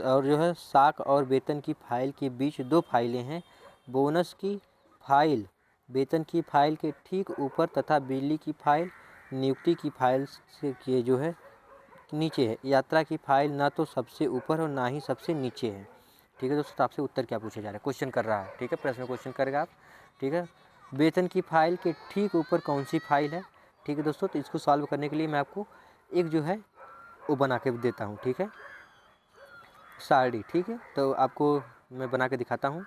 और जो है साख और वेतन की फाइल के बीच 2 फाइलें हैं। बोनस की फाइल वेतन की फाइल के ठीक ऊपर तथा बिजली की फाइल नियुक्ति की फाइल से के जो है नीचे है। यात्रा की फाइल ना तो सबसे ऊपर और ना ही सबसे नीचे है। ठीक है दोस्तों, तो आपसे उत्तर क्या पूछा जा रहा है, क्वेश्चन कर रहा है। ठीक है, प्रश्न क्वेश्चन करेगा आप। ठीक है, वेतन की फाइल के ठीक ऊपर कौन सी फाइल है? ठीक है दोस्तों, तो इसको सॉल्व करने के लिए मैं आपको एक जो है वो बना के देता हूँ। ठीक है, सारणी। ठीक है, तो आपको मैं बना के दिखाता हूँ।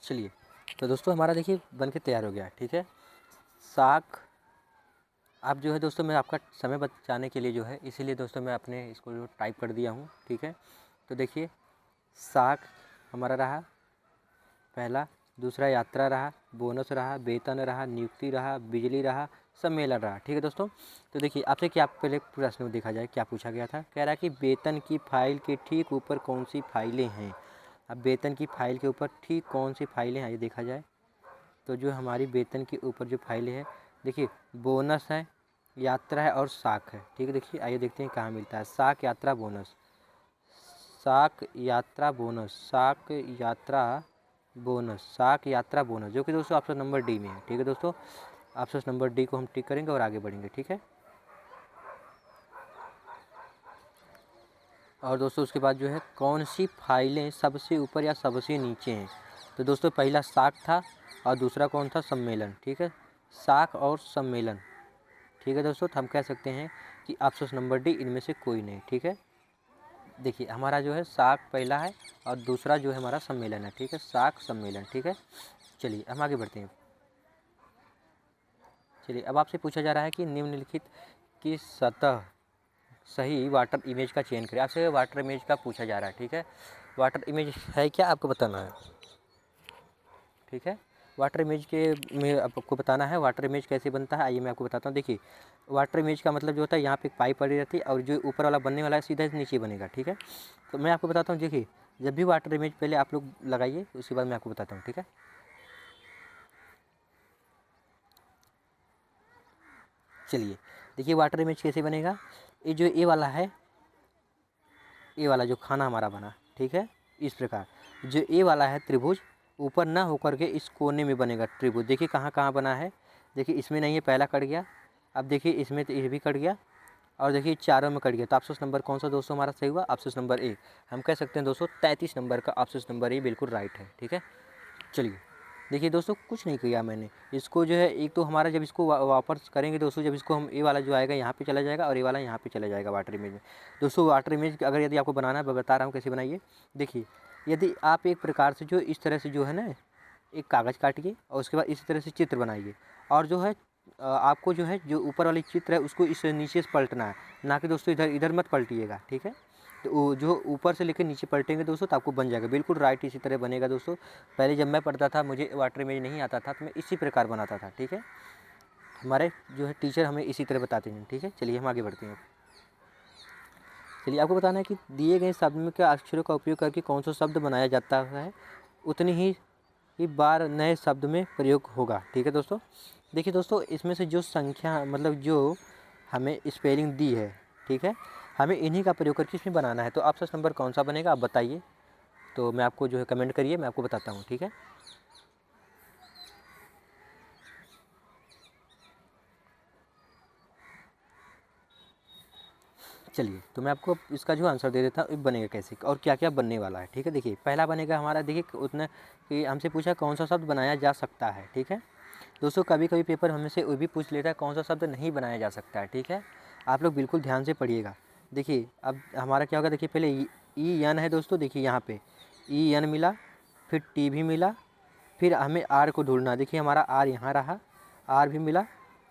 चलिए, तो दोस्तों हमारा देखिए बन के तैयार हो गया। ठीक है, साख, आप जो है दोस्तों मैं आपका समय बचाने के लिए जो है इसीलिए दोस्तों मैं अपने इसको जो टाइप कर दिया हूँ। ठीक है, तो देखिए साख हमारा रहा पहला, दूसरा यात्रा रहा, बोनस रहा, वेतन रहा, नियुक्ति रहा, बिजली रहा, सम्मेलन रहा। ठीक है दोस्तों, तो देखिए आपसे क्या पहले प्रश्न में देखा जाए क्या पूछा गया था। कह रहा है कि वेतन की फाइल के ठीक ऊपर कौन सी फाइलें हैं। अब वेतन की फाइल के ऊपर ठीक कौन सी फाइलें हैं ये देखा जाए, तो जो हमारी वेतन के ऊपर जो फाइलें हैं, देखिए बोनस है, यात्रा है और साख है। ठीक है, देखिए आइए देखते हैं कहाँ मिलता है साख, यात्रा, बोनस। साक यात्रा बोनस, साक यात्रा बोनस, साक यात्रा बोनस, जो कि दोस्तों ऑप्शन नंबर डी में है। ठीक है दोस्तों, ऑप्शन नंबर डी को हम टिक करेंगे और आगे बढ़ेंगे। ठीक है, और दोस्तों उसके बाद जो है कौन सी फाइलें सबसे ऊपर या सबसे नीचे हैं। तो दोस्तों पहला साक था और दूसरा कौन था, सम्मेलन। ठीक है, साक और सम्मेलन। ठीक है दोस्तों, तो हम कह सकते हैं कि ऑप्शन नंबर डी इनमें से कोई नहीं। ठीक है, देखिए हमारा जो है साक पहला है और दूसरा जो है हमारा सम्मेलन है। ठीक है, साक सम्मेलन। ठीक है, चलिए हम आगे बढ़ते हैं। चलिए अब आपसे पूछा जा रहा है कि निम्नलिखित की सतह सही वाटर इमेज का चयन करें। आपसे वाटर इमेज का पूछा जा रहा है। ठीक है, वाटर इमेज है क्या, आपको बताना है। ठीक है, वाटर इमेज के में आपको बताना है वाटर इमेज कैसे बनता है। आइए मैं आपको बताता हूँ। देखिए वाटर इमेज का मतलब जो होता है, यहाँ पे एक पाइप पड़ी रहती है और जो ऊपर वाला बनने वाला है सीधा नीचे बनेगा। ठीक है, तो मैं आपको बताता हूँ। देखिए जब भी वाटर इमेज पहले आप लोग लगाइए, उसके बाद मैं आपको बताता हूँ। ठीक है, चलिए देखिए वाटर इमेज कैसे बनेगा। ये जो ए वाला है, ए वाला जो खाना हमारा बना, ठीक है, इस प्रकार जो ए वाला है त्रिभुज ऊपर ना होकर के इस कोने में बनेगा त्रिभुज। देखिए कहाँ कहाँ बना है, देखिए इसमें नहीं है, पहला कट गया। अब देखिए इसमें तो ये भी कट गया और देखिए चारों में कट गया। तो ऑप्शन नंबर कौन सा दोस्तों हमारा सही हुआ, ऑप्शन नंबर ए। हम कह सकते हैं दोस्तों 33 नंबर का ऑप्शन नंबर ए बिल्कुल राइट है। ठीक है, चलिए देखिए दोस्तों कुछ नहीं किया मैंने, इसको जो है एक तो हमारा जब इसको वापस करेंगे दोस्तों, जब इसको हम ए वाला जो आएगा यहाँ पे चला जाएगा और ए वाला यहाँ पे चला जाएगा वाटर इमेज में। दोस्तों वाटर इमेज अगर यदि आपको बनाना है, मैं बता रहा हूँ कैसे बनाइए। देखिए यदि आप एक प्रकार से जो इस तरह से जो है ना, एक कागज़ काटिए और उसके बाद इसी तरह से चित्र बनाइए और जो है आपको जो है जो ऊपर वाली चित्र है उसको इस नीचे से पलटना है, ना कि दोस्तों इधर इधर मत पलटिएगा। ठीक है, तो जो ऊपर से लेकर नीचे पलटेंगे दोस्तों तो आपको बन जाएगा बिल्कुल राइट, इसी तरह बनेगा दोस्तों। पहले जब मैं पढ़ता था मुझे वाटर इमेज नहीं आता था तो मैं इसी प्रकार बनाता था। ठीक है, हमारे जो है टीचर हमें इसी तरह बताते हैं। ठीक है, चलिए हम आगे बढ़ते हैं। चलिए आपको बताना है कि दिए गए शब्द में के अक्षरों का उपयोग करके कौन सा शब्द बनाया जाता है, उतनी ही बार नए शब्द में प्रयोग होगा। ठीक है दोस्तों, देखिए दोस्तों इसमें से जो संख्या मतलब जो हमें स्पेलिंग दी है, ठीक है, हमें इन्हीं का प्रयोग करके इसमें बनाना है। तो ऑप्शन नंबर कौन सा बनेगा आप बताइए, तो मैं आपको जो है कमेंट करिए, मैं आपको बताता हूँ। ठीक है, चलिए तो मैं आपको इसका जो आंसर दे देता हूँ बनेगा कैसे और क्या क्या बनने वाला है। ठीक है, देखिए पहला बनेगा हमारा, देखिए उतना कि हमसे पूछा कौन सा शब्द बनाया जा सकता है। ठीक है दोस्तों, कभी कभी पेपर हमसे वो भी पूछ लेता है कौन सा शब्द नहीं बनाया जा सकता है। ठीक है, आप लोग बिल्कुल ध्यान से पढ़िएगा। देखिए अब हमारा क्या होगा, देखिए पहले ई एन है दोस्तों, देखिए यहाँ पे ई एन मिला, फिर टी भी मिला, फिर हमें आर को ढूंढना। देखिए हमारा आर यहाँ रहा, आर भी मिला,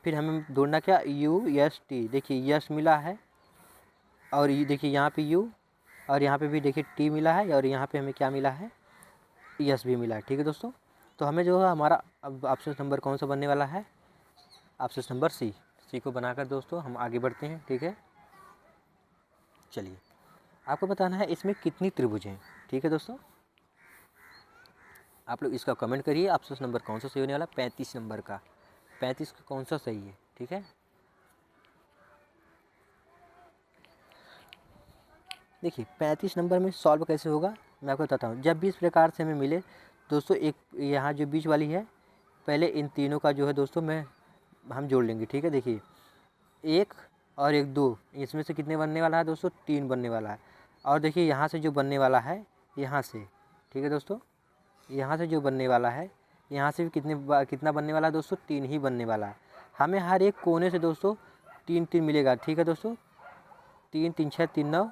फिर हमें ढूंढना क्या, यू एस टी। देखिए यस मिला है और ये देखिए यहाँ पे यू और यहाँ पे भी देखिए टी मिला है और यहाँ पे हमें क्या मिला है, यस भी मिला है। ठीक है दोस्तों, तो हमें जो है हमारा अब ऑप्शन नंबर कौन सा बनने वाला है, ऑप्शन नंबर सी। सी को बनाकर दोस्तों हम आगे बढ़ते हैं। ठीक है, चलिए आपको बताना है इसमें कितनी त्रिभुज हैं। ठीक है दोस्तों, आप लोग इसका कमेंट करिए ऑप्शन नंबर कौन सा सही होने वाला, 35 नंबर का, 35 का कौन सा सही है। ठीक है, देखिए 35 नंबर में सॉल्व कैसे होगा मैं आपको बताता हूँ। जब भी इस प्रकार से हमें मिले दोस्तों, एक यहाँ जो बीच वाली है, पहले इन तीनों का जो है दोस्तों मैं हम जोड़ लेंगे। ठीक है, देखिए एक और एक दो, इसमें से कितने बनने वाला है दोस्तों, 3 बनने वाला है। और देखिए यहाँ से जो बनने वाला है यहाँ से, ठीक है दोस्तों, यहाँ से जो बनने वाला है यहाँ से भी कितना बनने वाला है दोस्तों, 3 ही बनने वाला है। हमें हर एक कोने से दोस्तों 3 मिलेगा। ठीक है दोस्तों, 3 3 6 3 9।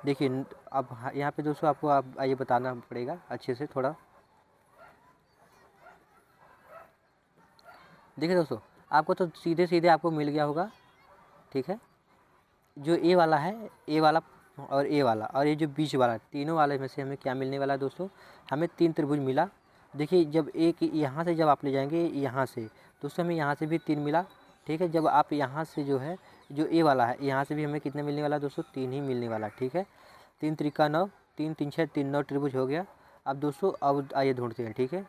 देखिए अब यहाँ पे दोस्तों आपको आप ये बताना पड़ेगा अच्छे से थोड़ा। देखिए दोस्तों आपको तो सीधे सीधे आपको मिल गया होगा। ठीक है, जो ए वाला है, ए वाला और ए वाला और ये जो बीच वाला, तीनों वाले में से हमें क्या मिलने वाला है दोस्तों, हमें 3 त्रिभुज मिला। देखिए जब एक यहाँ से जब आप ले जाएंगे यहाँ से दोस्तों, हमें यहाँ से भी 3 मिला। ठीक है, जब आप यहाँ से जो है जो ए वाला है यहाँ से भी हमें कितने मिलने वाला है दोस्तों, 3 ही मिलने वाला। ठीक है, 3 त्रिका 9, 3 3 6 3 9 त्रिभुज हो गया। अब दोस्तों अब आइए ढूंढते हैं। ठीक है,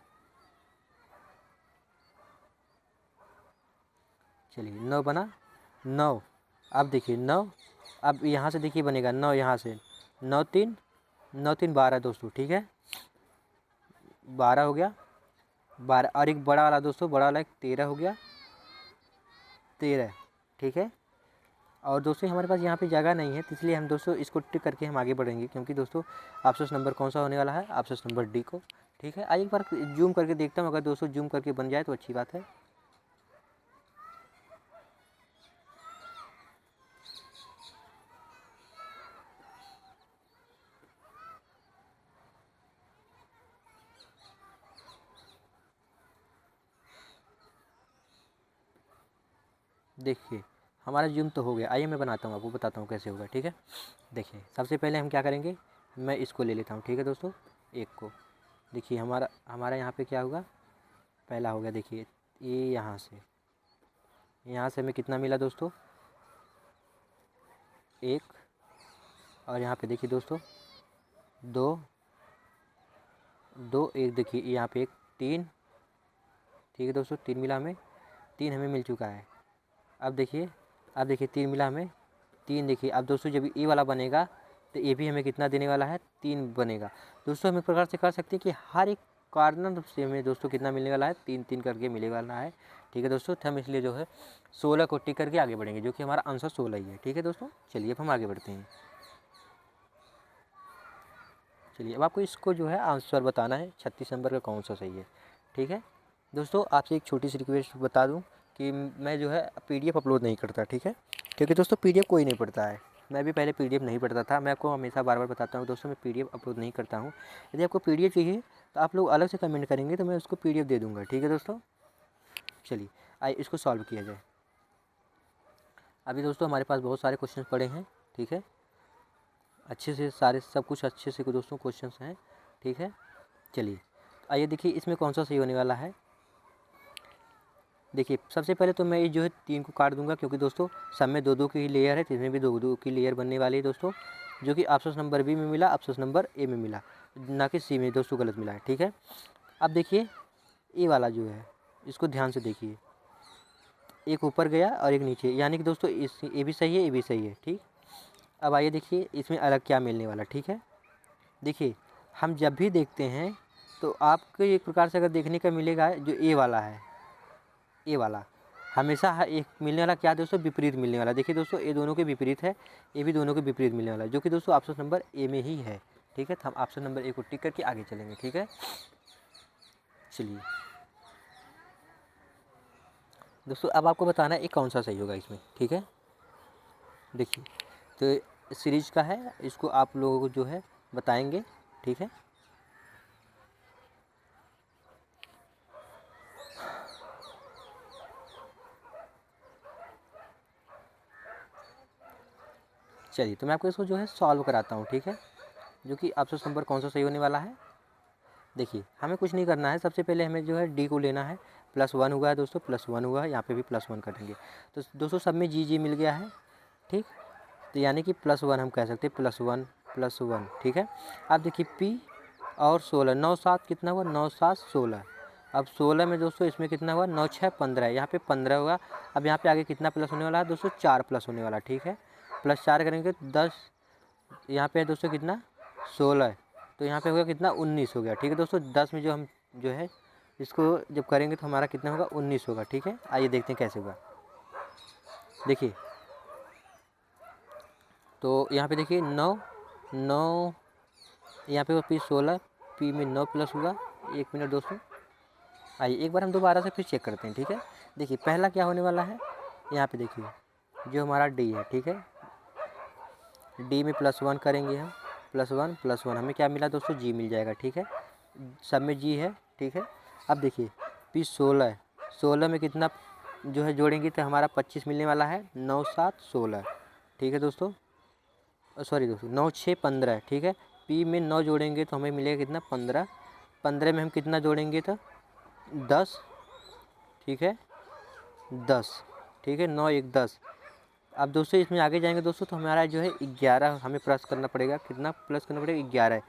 चलिए 9 बना, 9। अब देखिए 9, अब यहाँ से देखिए बनेगा 9, यहाँ से 9 3 9 3 12 दोस्तों, ठीक है, 12 हो गया, 12 और एक बड़ा वाला दोस्तों, बड़ा वाला एक 13 हो गया, 13, ठीक है। और दोस्तों हमारे पास यहाँ पे जगह नहीं है, तो इसलिए हम दोस्तों इसको टिक करके हम आगे बढ़ेंगे, क्योंकि दोस्तों ऑप्शन नंबर कौन सा होने वाला है, ऑप्शन नंबर डी को, ठीक है। आइए एक बार जूम करके देखता हूँ, अगर दोस्तों जूम करके बन जाए तो अच्छी बात है। देखिए हमारा जूम तो हो गया। आइए मैं बनाता हूँ, आपको बताता हूँ कैसे होगा, ठीक है। देखिए सबसे पहले हम क्या करेंगे, मैं इसको ले लेता हूँ, ठीक है दोस्तों, एक को। देखिए हमारा यहाँ पे क्या होगा, पहला हो गया, देखिए ये यहाँ से हमें कितना मिला दोस्तों, 1, और यहाँ पे देखिए दोस्तों 2, 2 1, देखिए यहाँ पे 1 3, ठीक है दोस्तों, 3 मिला हमें, 3 हमें मिल चुका है। अब देखिए 3 मिला हमें, 3, देखिए अब दोस्तों जब ये वाला बनेगा तो ये भी हमें कितना देने वाला है, 3 बनेगा। दोस्तों हम एक प्रकार से कर सकते हैं कि हर एक कॉर्नर से हमें दोस्तों कितना मिलने वाला है, 3 3 करके मिलने वाला है, ठीक है दोस्तों। तो हम इसलिए जो है 16 को टिक करके आगे बढ़ेंगे, जो कि हमारा आंसर 16 ही है, ठीक है दोस्तों। चलिए अब हम आगे बढ़ते हैं। चलिए अब आपको इसको जो है आंसर बताना है 36 नंबर का कौन सा सही है, ठीक है दोस्तों। आपसे एक छोटी सी रिक्वेस्ट बता दूं कि मैं जो है पीडीएफ अपलोड नहीं करता, ठीक है, क्योंकि दोस्तों पीडीएफ कोई नहीं पढ़ता है। मैं भी पहले पीडीएफ नहीं पढ़ता था, मैं आपको हमेशा बार बार बताता हूँ दोस्तों, मैं पीडीएफ अपलोड नहीं करता हूँ। यदि आपको पीडीएफ चाहिए तो आप लोग अलग से कमेंट करेंगे तो मैं उसको पीडीएफ दे दूँगा, ठीक है दोस्तों। चलिए आइए इसको सॉल्व किया जाए। अभी दोस्तों हमारे पास बहुत सारे क्वेश्चन पड़े हैं, ठीक है, अच्छे से सारे सब कुछ अच्छे से दोस्तों क्वेश्चंस हैं, ठीक है। चलिए आइए देखिए इसमें कौन सा सही होने वाला है। देखिए सबसे पहले तो मैं ये जो है 3 को काट दूंगा, क्योंकि दोस्तों सब में 2 2 की लेयर है, तो इसमें भी 2 2 की लेयर बनने वाली है दोस्तों, जो कि ऑप्शन नंबर बी में मिला, ऑप्शन नंबर ए में मिला, ना कि सी में दोस्तों गलत मिला है, ठीक है। अब देखिए ए वाला जो है इसको ध्यान से देखिए, एक ऊपर गया और एक नीचे, यानी कि दोस्तों इस ए भी सही है, ए भी सही है, ठीक। अब आइए देखिए इसमें अलग क्या मिलने वाला, ठीक है। देखिए हम जब भी देखते हैं तो आपको एक प्रकार से अगर देखने का मिलेगा, जो ए वाला है, ए वाला हमेशा एक मिलने वाला क्या दोस्तों, विपरीत मिलने वाला। देखिए दोस्तों ये दोनों के विपरीत है, ये भी दोनों के विपरीत मिलने वाला है, जो कि दोस्तों ऑप्शन नंबर ए में ही है, ठीक है। तो हम ऑप्शन नंबर ए को टिक करके आगे चलेंगे, ठीक है। चलिए दोस्तों अब आपको बताना है ये कौन सा सही होगा इसमें, ठीक है। देखिए तो सीरीज का है, इसको आप लोगों को जो है बताएंगे, ठीक है। चलिए तो मैं आपको इसको जो है सॉल्व कराता हूँ, ठीक है, जो कि ऑप्शन नंबर कौन सा सही होने वाला है। देखिए हमें कुछ नहीं करना है, सबसे पहले हमें जो है डी को लेना है, +1 हुआ है दोस्तों, +1 हुआ है, यहाँ पे भी +1 करेंगे, तो दोस्तों सब में जी मिल गया है, ठीक। तो यानी कि +1 हम कह सकते हैं, +1 ठीक है। अब देखिए पी और 16, 9 7 कितना हुआ, 9 7 16। अब 16 में दोस्तों इसमें कितना हुआ, 9 6 15, यहाँ पे 15 हुआ। अब यहाँ पे आगे कितना प्लस होने वाला है दोस्तों, 4 प्लस होने वाला, ठीक है। +4 करेंगे तो 10, यहाँ पे दोस्तों कितना 16, तो यहाँ पे हो गया कितना 19 हो गया, ठीक है दोस्तों। 10 में जो हम जो है इसको जब करेंगे तो हमारा कितना होगा, 19 होगा, ठीक है। आइए देखते हैं कैसे होगा। देखिए तो यहाँ पे देखिए 9 9, यहाँ पे पी 16, पी में 9 प्लस हुआ, 1 मिनट दोस्तों। आइए एक बार हम दोबारा से फिर चेक करते हैं, ठीक है। देखिए पहला क्या होने वाला है, यहाँ पे देखिए जो हमारा डी है, ठीक है, डी में +1 करेंगे हम, +1 हमें क्या मिला दोस्तों, जी मिल जाएगा, ठीक है, सब में जी है, ठीक है। अब देखिए पी 16, 16 में कितना जो है जोड़ेंगे तो हमारा 25 मिलने वाला है, 9 7 16, ठीक है दोस्तों, सॉरी दोस्तों 9 6 15, ठीक है। पी में 9 जोड़ेंगे तो हमें मिलेगा कितना 15, 15 में हम कितना जोड़ेंगे तो 10, ठीक है, 10, ठीक है, 9 1 10। अब दोस्तों इसमें आगे जाएंगे दोस्तों तो हमारा जो है 11 हमें प्लस करना पड़ेगा, कितना प्लस करना पड़ेगा 11,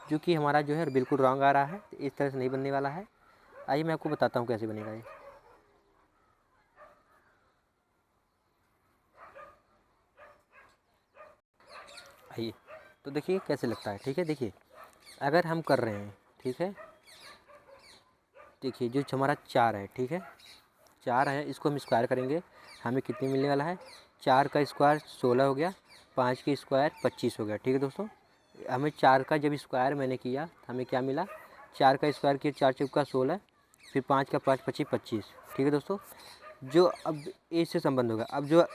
जो कि हमारा जो है बिल्कुल रॉन्ग आ रहा है, इस तरह से नहीं बनने वाला है। आइए मैं आपको बताता हूँ कैसे बनेगा ये। आइए तो देखिए कैसे लगता है। ठीक है, देखिए अगर हम कर रहे हैं, ठीक है, देखिए जो हमारा 4 है, ठीक है, 4 है, इसको हम स्क्वायर करेंगे, हमें कितने मिलने वाला है, 4 का स्क्वायर 16 हो गया, 5 की स्क्वायर 25 हो गया। ठीक है दोस्तों, हमें 4 का जब स्क्वायर मैंने किया हमें क्या मिला, 4 का स्क्वायर किया, 4 चौका 16, फिर 5 का 5 25 25। ठीक है दोस्तों, जो अब ए से संबंध होगा, अब जो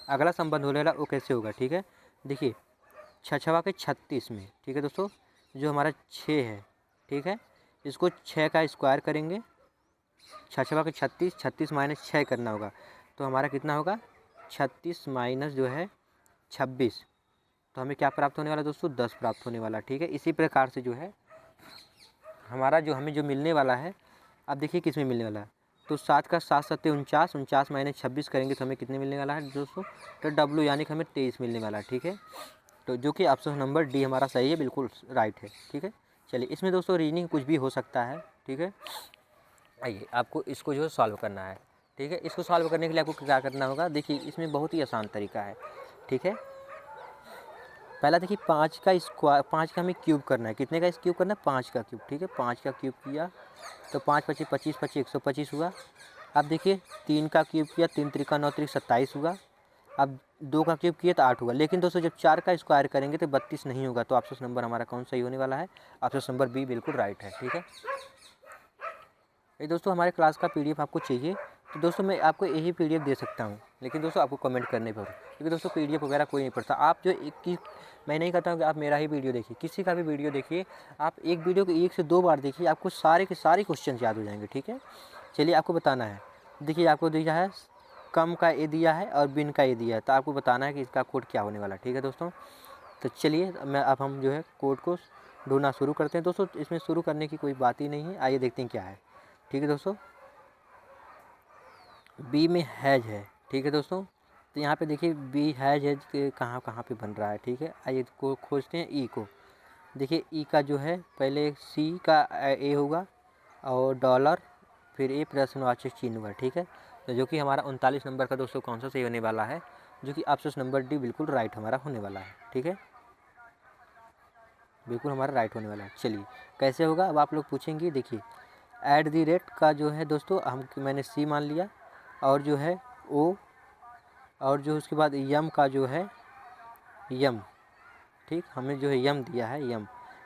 अगला संबंध हो रहा है वो कैसे होगा। ठीक है, देखिए 6 छवा के 36 में, ठीक है दोस्तों, जो हमारा 6 है, ठीक है, इसको 6 का स्क्वायर करेंगे, 6 छवा के 36, 36 माइनस 6 करना होगा, तो हमारा कितना होगा, 36 माइनस जो है 26, तो हमें क्या प्राप्त होने वाला दोस्तों, 10 प्राप्त होने वाला। ठीक है, इसी प्रकार से जो है हमारा जो हमें जो मिलने वाला है, अब देखिए किस में मिलने वाला है, तो 7 का 7 सत्ते 49, 49 माइनस 26 करेंगे तो हमें कितने मिलने वाला है दोस्तों, तो W यानी कि हमें 23 मिलने वाला है। ठीक है, तो जो कि ऑप्शन नंबर डी हमारा सही है, बिल्कुल राइट है। ठीक है, चलिए इसमें दोस्तों रीजनिंग कुछ भी हो सकता है। ठीक है, आइए आपको इसको जो है सॉल्व करना है। ठीक है, इसको सॉल्व करने के लिए आपको क्या करना होगा, देखिए इसमें बहुत ही आसान तरीका है। ठीक है, पहला देखिए 5 का स्क्वायर, 5 का हमें क्यूब करना है, कितने का क्यूब करना है, 5 का क्यूब। ठीक है, 5 का क्यूब किया तो 5 25 25 25 125 हुआ। अब देखिए 3 का क्यूब किया, 3 त्रिका 9 त्रिक 27 हुआ। अब 2 का क्यूब किया तो 8 हुआ, लेकिन दोस्तों जब 4 का स्क्वायर करेंगे तो 32 नहीं होगा, तो ऑप्शन नंबर हमारा कौन सही होने वाला है, ऑप्शन नंबर बी बिल्कुल राइट है। ठीक है, ये दोस्तों हमारे क्लास का PDF आपको चाहिए तो दोस्तों मैं आपको यही PDF दे सकता हूँ, लेकिन दोस्तों आपको कमेंट करने पर, क्योंकि दोस्तों PDF वगैरह कोई नहीं पढ़ता। आप जो मैं नहीं कहता हूँ कि आप मेरा ही वीडियो देखिए, किसी का भी वीडियो देखिए, आप एक वीडियो को 1 से 2 बार देखिए, आपको सारे के सारे क्वेश्चन याद हो जाएंगे। ठीक है, चलिए आपको बताना है, देखिए आपको दिया है कम का ए दिया है और बिन का ए दिया है, तो आपको बताना है कि इसका कोड क्या होने वाला है। ठीक है दोस्तों, तो चलिए अब हम जो है कोड को ढूंढना शुरू करते हैं। दोस्तों इसमें शुरू करने की कोई बात ही नहीं है, आइए देखते हैं क्या है। ठीक है दोस्तों, बी में हैज है। ठीक है दोस्तों, तो यहाँ पे देखिए बी हैज के कहाँ कहाँ पे बन रहा है। ठीक है, आइए को खोजते हैं ई को। देखिए ई का जो है पहले सी का ए होगा और डॉलर, फिर ए प्रश्नवाचक चिन्ह हुआ। ठीक है, तो जो कि हमारा 39 नंबर का दोस्तों कौन सा सही होने वाला है, जो कि ऑप्शन नंबर डी बिल्कुल राइट हमारा होने वाला है। ठीक है, बिल्कुल हमारा राइट होने वाला है। चलिए कैसे होगा, अब आप लोग पूछेंगे, देखिए ऐट दी रेट का जो है दोस्तों मैंने सी मान लिया, और जो है ओ, और जो उसके बाद यम का जो है यम, ठीक, हमें जो है यम दिया है,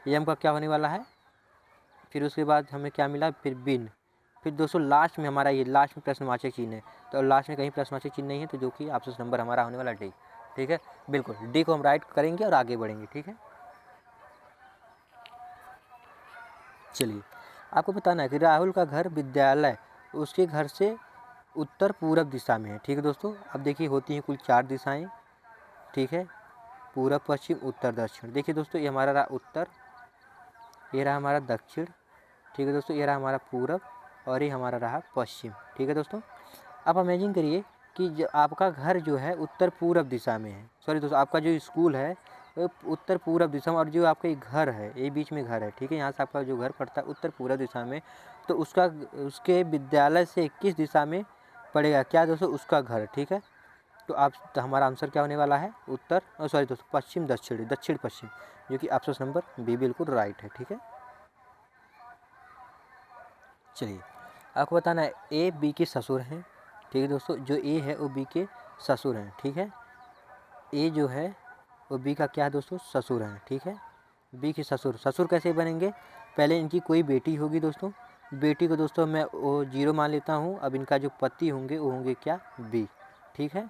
यम का क्या होने वाला है, फिर उसके बाद हमें क्या मिला, फिर बिन, फिर दोस्तों लास्ट में हमारा ये लास्ट में प्रश्नवाचक चिन्ह है, तो लास्ट में कहीं प्रश्नवाचक चिन्ह नहीं है, तो जो कि ऑप्शन नंबर हमारा होने वाला डी। ठीक है, बिल्कुल डी को हम राइट करेंगे और आगे बढ़ेंगे। ठीक है, चलिए आपको बताना है कि राहुल का घर विद्यालय उसके घर से उत्तर पूरब दिशा में है। ठीक है दोस्तों, अब देखिए होती हैं कुल 4 दिशाएं। ठीक है, पूरब पश्चिम उत्तर दक्षिण। देखिए दोस्तों ये हमारा रहा उत्तर, ये रहा हमारा दक्षिण। ठीक है दोस्तों, ये रहा हमारा पूरब और ये हमारा रहा पश्चिम। ठीक है दोस्तों, आप इमेजिन करिए कि जो आपका घर जो है उत्तर पूरब दिशा में है, सॉरी दोस्तों आपका जो स्कूल है वो उत्तर पूरब दिशा में, और जो आपका घर है ये बीच में घर है। ठीक है, यहाँ से आपका जो घर पड़ता है उत्तर पूरब दिशा में, तो उसके विद्यालय से किस दिशा में पड़ेगा, क्या दोस्तों, उसका घर। ठीक है, तो हमारा आंसर क्या होने वाला है, उत्तर, सॉरी दोस्तों पश्चिम दक्षिण, दक्षिण पश्चिम, जो कि ऑप्शन नंबर बी बिल्कुल राइट है। ठीक है, चलिए आपको बताना है ए बी के ससुर हैं। ठीक है दोस्तों, जो ए है वो बी के ससुर हैं। ठीक है, ए जो है वो बी का क्या है दोस्तों, ससुर हैं। ठीक है, बी के ससुर, ससुर कैसे बनेंगे, पहले इनकी कोई बेटी होगी दोस्तों, बेटी को दोस्तों मैं वो 0 मान लेता हूँ। अब इनका जो पति होंगे वो होंगे क्या, बी। ठीक है,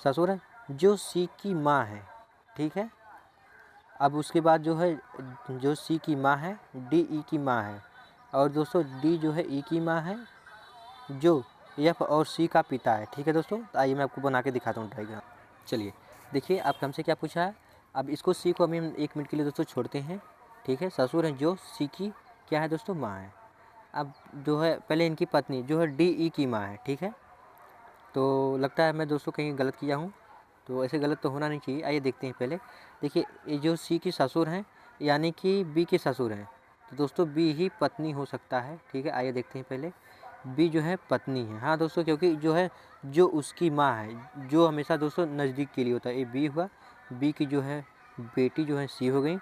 ससुर है, जो सी की माँ है। ठीक है, अब उसके बाद जो है जो सी की माँ है डी ई की माँ है, और दोस्तों डी जो है ई की माँ है, जो एफ और सी का पिता है। ठीक है दोस्तों, तो आइए मैं आपको बना के दिखाता हूँ डायग्राम। चलिए देखिए आप हमसे क्या पूछा है, अब इसको सी को हम 1 मिनट के लिए दोस्तों छोड़ते हैं। ठीक है, ससुर है जो सी की क्या है दोस्तों, माँ है। अब जो है पहले इनकी पत्नी जो है डी ई की माँ है। ठीक है, तो लगता है मैं दोस्तों कहीं गलत किया हूँ, तो ऐसे गलत तो होना नहीं चाहिए। आइए देखते हैं पहले, देखिए ये जो सी की ससुर हैं यानी कि बी के ससुर हैं, तो दोस्तों बी ही पत्नी हो सकता है। ठीक है, आइए देखते हैं पहले, बी जो है पत्नी है, हाँ दोस्तों, क्योंकि जो है जो उसकी माँ है, जो हमेशा दोस्तों नज़दीक के लिए होता है, ये बी हुआ, बी की जो है बेटी जो है सी हो गई।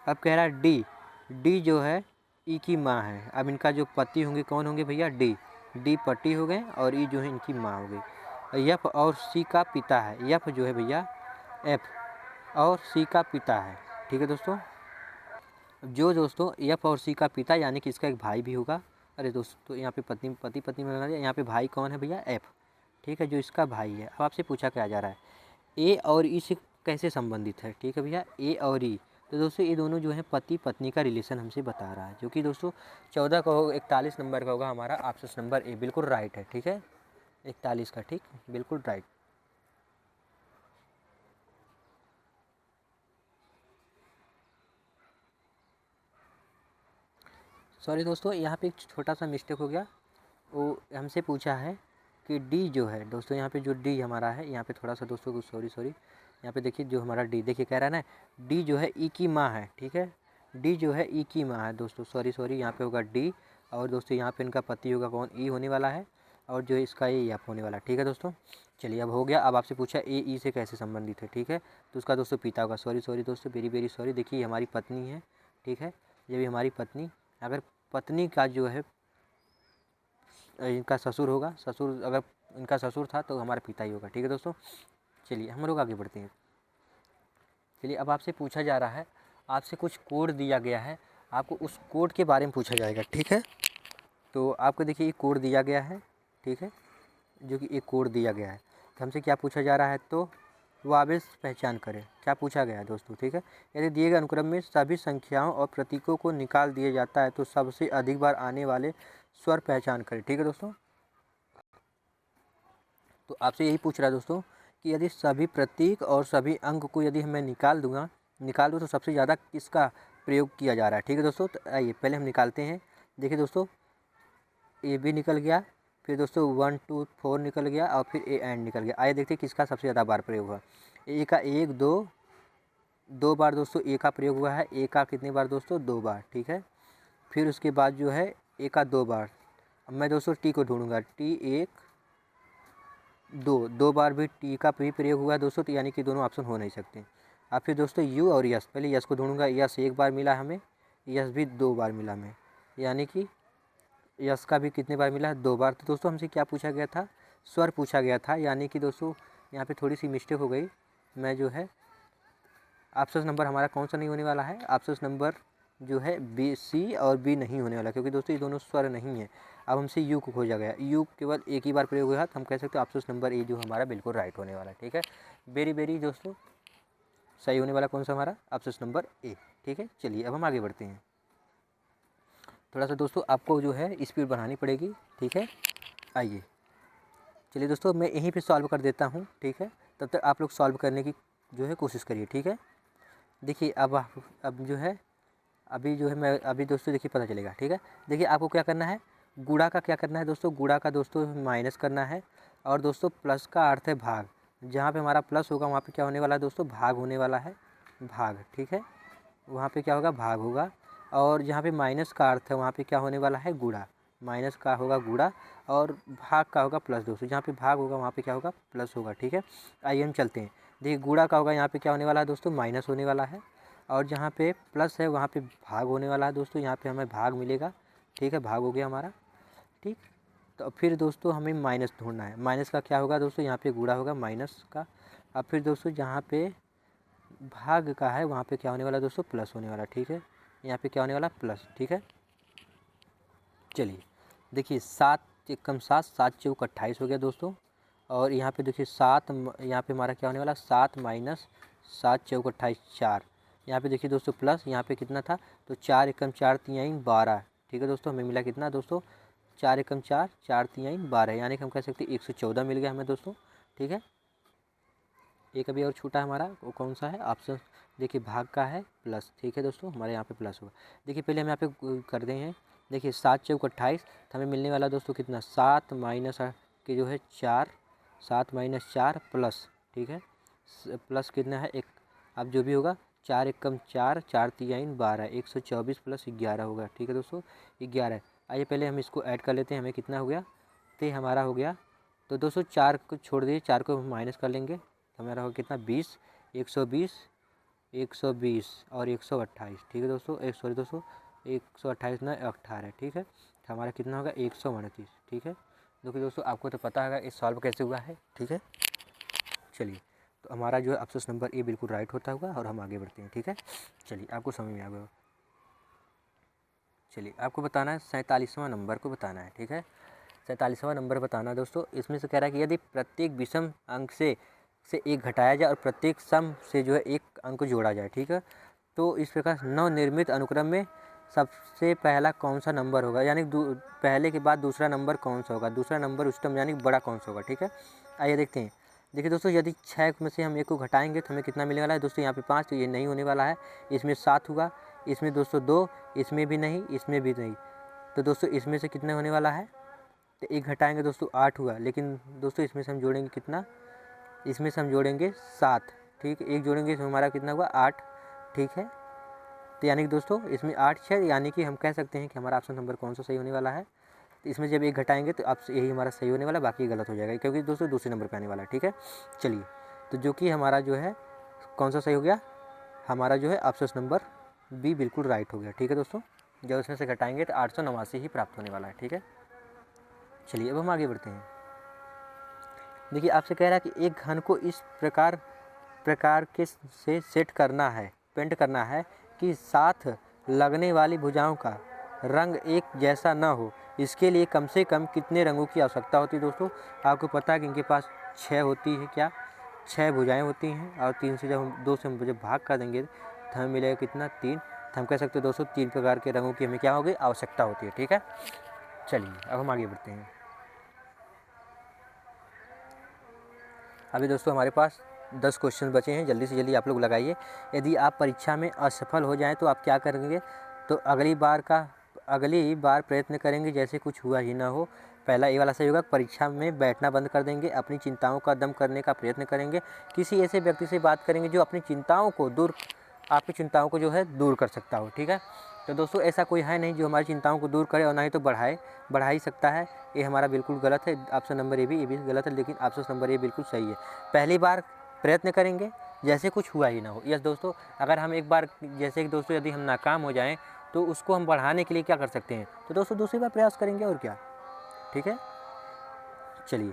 अब कह रहा है डी, डी जो है ई की माँ है। अब इनका जो पति होंगे कौन होंगे भैया, डी, डी पति हो गए और ई जो है इनकी माँ हो गई। एफ और सी का पिता है, एफ जो है भैया, एफ और सी का पिता है। ठीक है दोस्तों, जो दोस्तों एफ और सी का पिता यानी कि इसका एक भाई भी होगा। अरे दोस्तों यहाँ पे पति पत्नी में लगा दिया, यहाँ पे भाई कौन है भैया, एफ। ठीक है, जो इसका भाई है। अब आपसे पूछा क्या जा रहा है, ए और ई से कैसे संबंधित है। ठीक है भैया, ए और ई, तो दोस्तों ये दोनों जो है पति पत्नी का रिलेशन हमसे बता रहा है, जो कि दोस्तों 14 का होगा, 41 नंबर का होगा हमारा ऑप्शन नंबर ए, बिल्कुल राइट है। ठीक है, 41 का, ठीक, बिल्कुल राइट। सॉरी दोस्तों, यहाँ पे एक छोटा सा मिस्टेक हो गया। वो हमसे पूछा है कि डी जो है दोस्तों, यहाँ पे जो डी हमारा है, यहाँ पे थोड़ा सा दोस्तों को सॉरी, यहाँ पे देखिए जो हमारा डी, देखिए कह रहा है ना, डी जो है ई की माँ है। ठीक है, डी जो है ई की माँ है दोस्तों, सॉरी यहाँ पे होगा डी, और दोस्तों यहाँ पे इनका पति होगा कौन, ई होने वाला है, और जो इसका ए एफ होने वाला है। ठीक है दोस्तों, चलिए अब हो गया। अब आपसे पूछा ए ई से कैसे संबंधित है। ठीक है, तो उसका दोस्तों पिता होगा, सॉरी दोस्तों, वेरी सॉरी। देखिए हमारी पत्नी है। ठीक है, ये भी हमारी पत्नी, अगर पत्नी का जो है इनका ससुर होगा, ससुर अगर इनका ससुर था तो हमारा पिता ही होगा। ठीक है दोस्तों, चलिए हम लोग आगे बढ़ते हैं। चलिए अब आपसे पूछा जा रहा है, आपसे कुछ कोड दिया गया है, आपको उस कोड के बारे में पूछा जाएगा। ठीक है, तो आपको देखिए ये कोड दिया गया है। ठीक है, जो कि एक कोड दिया गया है, तो हमसे क्या पूछा जा रहा है, तो वावेल्स पहचान करें, क्या पूछा गया है दोस्तों। ठीक है, यदि दिए गए अनुक्रम में सभी संख्याओं और प्रतीकों को निकाल दिया जाता है तो सबसे अधिक बार आने वाले स्वर पहचान करें। ठीक है दोस्तों, तो आपसे यही पूछ रहा है दोस्तों कि यदि सभी प्रतीक और सभी अंक को यदि मैं निकाल दूँ तो सबसे ज़्यादा किसका प्रयोग किया जा रहा है। ठीक है दोस्तों, तो आइए पहले हम निकालते हैं। देखिए दोस्तों, ए भी निकल गया, फिर दोस्तों 1 2 4 निकल गया, और फिर ए एंड निकल गया। आइए देखते हैं किसका सबसे ज़्यादा बार प्रयोग हुआ। ए का एक, दो बार दोस्तों ए का प्रयोग हुआ है। ए का कितनी बार दोस्तों, 2 बार। ठीक है, फिर उसके बाद जो है ए का 2 बार। अब मैं दोस्तों टी को ढूंढूंगा, टी एक, दो बार भी टी का भी प्रयोग हुआ है दोस्तों, तो यानी कि दोनों ऑप्शन हो नहीं सकते। अब फिर दोस्तों यू और यस, पहले यस को ढूंढूंगा, यस एक बार मिला हमें, यस भी 2 बार मिला हमें, यानी कि यस का भी कितने बार मिला है, 2 बार। तो दोस्तों हमसे क्या पूछा गया था, स्वर पूछा गया था, यानी कि दोस्तों यहाँ पे थोड़ी सी मिस्टेक हो गई। मैं जो है ऑप्शन नंबर हमारा कौन सा नहीं होने वाला है, ऑप्शन नंबर जो है बी, सी और बी नहीं होने वाला, क्योंकि दोस्तों ये दोनों स्वर नहीं है। अब हमसे यू को खोजा गया, यू केवल एक ही बार प्रयोग हुआ, तो हम कह सकते हैं ऑप्शन नंबर ए जो हमारा बिल्कुल राइट होने वाला है। ठीक है, वेरी दोस्तों सही होने वाला कौन सा हमारा, ऑप्शन नंबर ए। ठीक है, चलिए अब हम आगे बढ़ते हैं। थोड़ा सा दोस्तों आपको जो है स्पीड बढ़ानी पड़ेगी। ठीक है, आइए चलिए दोस्तों मैं यहीं पे सॉल्व कर देता हूँ। ठीक है, तब तक आप लोग सॉल्व करने की जो है कोशिश करिए। ठीक है, देखिए अब जो है अभी जो है मैं अभी दोस्तों देखिए पता चलेगा। ठीक है, देखिए आपको क्या करना है, गुणा का क्या करना है दोस्तों, गुणा का दोस्तों माइनस करना है, और दोस्तों प्लस का अर्थ है भाग। जहाँ पे हमारा प्लस होगा वहाँ पे क्या होने वाला है दोस्तों, भाग होने वाला है, भाग। ठीक है, वहाँ पे क्या होगा, भाग होगा। और जहाँ पे माइनस का अर्थ है वहाँ पे क्या होने वाला है, गुणा। माइनस का होगा गुणा और भाग का होगा प्लस दोस्तों। जहाँ पे भाग होगा वहाँ पे क्या होगा, प्लस होगा। ठीक है, आइए हम चलते हैं। देखिए गुणा का होगा, यहाँ पे क्या होने वाला है दोस्तों, माइनस होने वाला है, और जहाँ पे प्लस है वहाँ पे भाग होने वाला है दोस्तों। यहाँ पे हमें भाग मिलेगा। ठीक है, भाग हो गया हमारा। ठीक, तो फिर दोस्तों हमें माइनस ढूंढना है। माइनस का क्या होगा दोस्तों, यहाँ पे गुणा होगा माइनस का। अब फिर दोस्तों जहाँ पे भाग का है वहाँ पे क्या होने वाला दोस्तों, प्लस होने वाला। ठीक है, यहाँ पे क्या होने वाला, प्लस। ठीक है, चलिए देखिए 7 एकम 7, 7 चौक 28 हो गया दोस्तों। और यहाँ पे देखिए 7, यहाँ पे हमारा क्या होने वाला, 7 माइनस 7 चौक 28 4। यहाँ पे देखिए दोस्तों प्लस, यहाँ पे कितना था, तो 4 एकम 4 तिहाई 12। ठीक है दोस्तों, हमें मिला कितना दोस्तों, 4 एकम 4, 4 तिहाई 12, यानी कि हम कह सकते हैं 114 मिल गया हमें दोस्तों। ठीक है, एक अभी और छूटा हमारा, वो कौन सा है, ऑप्शन देखिए भाग का है प्लस। ठीक है दोस्तों, हमारे यहाँ पे प्लस होगा। देखिए पहले हम यहाँ पे कर दें हैं। देखिए 7 चौक 28, तो हमें मिलने वाला दोस्तों कितना, 7 माइनस के जो है 4, 7 माइनस 4 प्लस। ठीक है, प्लस कितना है, एक। अब जो भी होगा 4 एकम 4, 4 तिहाई 12, 124 प्लस 11 होगा। ठीक है दोस्तों, 11। आइए पहले हम इसको ऐड कर लेते हैं, हमें कितना हो गया, तो हमारा हो गया, तो दोस्तों 4 को छोड़ दिए, 4 को हम माइनस कर लेंगे, तो हमारा होगा कितना, 20, 120 120 और 128, ठीक है दोस्तों। सॉरी दोस्तों, 128 ना 18, ठीक है। तो हमारा कितना होगा 129, ठीक है। देखिए दोस्तों, आपको तो पता होगा इस सॉल्व कैसे हुआ है, ठीक है। चलिए, तो हमारा जो है ऑप्शन नंबर ए बिल्कुल राइट होता हुआ और हम आगे बढ़ते हैं, ठीक है। चलिए, आपको समझ में आ गया। चलिए, आपको बताना है 47वां नंबर को बताना है, ठीक है। 47वां नंबर बताना है दोस्तों। इसमें से कह रहा है कि यदि प्रत्येक विषम अंक से एक घटाया जाए और प्रत्येक सम से जो है एक अंक जोड़ा जाए, ठीक है। तो इस प्रकार नवनिर्मित अनुक्रम में सबसे पहला कौन सा नंबर होगा, यानी पहले के बाद दूसरा नंबर कौन सा होगा, दूसरा नंबर उच्चतम यानी बड़ा कौन सा होगा, ठीक है। आइए देखते हैं। देखिए दोस्तों, यदि 6 में से हम 1 को घटाएंगे तो हमें कितना मिलने वाला है दोस्तों, यहाँ पे 5, तो ये नहीं होने वाला है। इसमें 7 हुआ, इसमें दोस्तों 2, इसमें भी नहीं, इसमें भी नहीं। तो दोस्तों इसमें से कितना होने वाला है, तो 1 घटाएंगे दोस्तों 8 हुआ। लेकिन दोस्तों इसमें से हम जोड़ेंगे कितना, इसमें से हम जोड़ेंगे 7, ठीक है। 1 जोड़ेंगे तो हमारा कितना हुआ 8, ठीक है। तो यानी कि दोस्तों इसमें 8 6, यानी कि हम कह सकते हैं कि हमारा ऑप्शन नंबर कौन सा सही होने वाला है। तो इसमें जब 1 घटाएंगे तो आप यही हमारा सही होने वाला, बाकी गलत हो जाएगा, क्योंकि दोस्तों दूसरे नंबर पे आने वाला है, ठीक है। चलिए, तो जो कि हमारा जो है कौन सा सही हो गया, हमारा जो है ऑप्शन नंबर बी बिल्कुल राइट हो गया, ठीक है दोस्तों। जब इसमें से घटाएंगे तो 889 ही प्राप्त होने वाला है, ठीक है। चलिए, अब हम आगे बढ़ते हैं। देखिए, आपसे कह रहा है कि एक घन को इस प्रकार के से सेट करना है, पेंट करना है कि साथ लगने वाली भुजाओं का रंग एक जैसा न हो। इसके लिए कम से कम कितने रंगों की आवश्यकता होती है दोस्तों। आपको पता है कि इनके पास 6 होती है, क्या 6 भुजाएं होती हैं, और 3 से जब हम 2 से हम जब भाग कर देंगे तो हमें मिलेगा कितना 3। तो हम कह सकते हैं दोस्तों 3 प्रकार के रंगों की हमें क्या होगी, आवश्यकता होती है, ठीक है। चलिए, अब हम आगे बढ़ते हैं। अभी दोस्तों हमारे पास 10 क्वेश्चन बचे हैं, जल्दी से जल्दी आप लोग लगाइए। यदि आप परीक्षा में असफल हो जाएं तो आप क्या करेंगे, तो अगली बार प्रयत्न करेंगे जैसे कुछ हुआ ही ना हो। पहला ये वाला सही होगा, परीक्षा में बैठना बंद कर देंगे, अपनी चिंताओं का दम करने का प्रयत्न करेंगे, किसी ऐसे व्यक्ति से बात करेंगे जो अपनी चिंताओं को आपकी चिंताओं को जो है दूर कर सकता हो, ठीक है। तो दोस्तों ऐसा कोई है नहीं जो हमारी चिंताओं को दूर करे, और ना ही तो बढ़ा ही सकता है। ये हमारा बिल्कुल गलत है, ऑप्शन नंबर ए भी, ये भी गलत है, लेकिन ऑप्शन नंबर ए बिल्कुल सही है। पहली बार प्रयत्न करेंगे जैसे कुछ हुआ ही ना हो। यस दोस्तों, अगर हम एक बार जैसे कि दोस्तों यदि हम नाकाम हो जाएं तो उसको हम बढ़ाने के लिए क्या कर सकते हैं, तो दोस्तों दूसरी बार प्रयास करेंगे, और क्या, ठीक है। चलिए,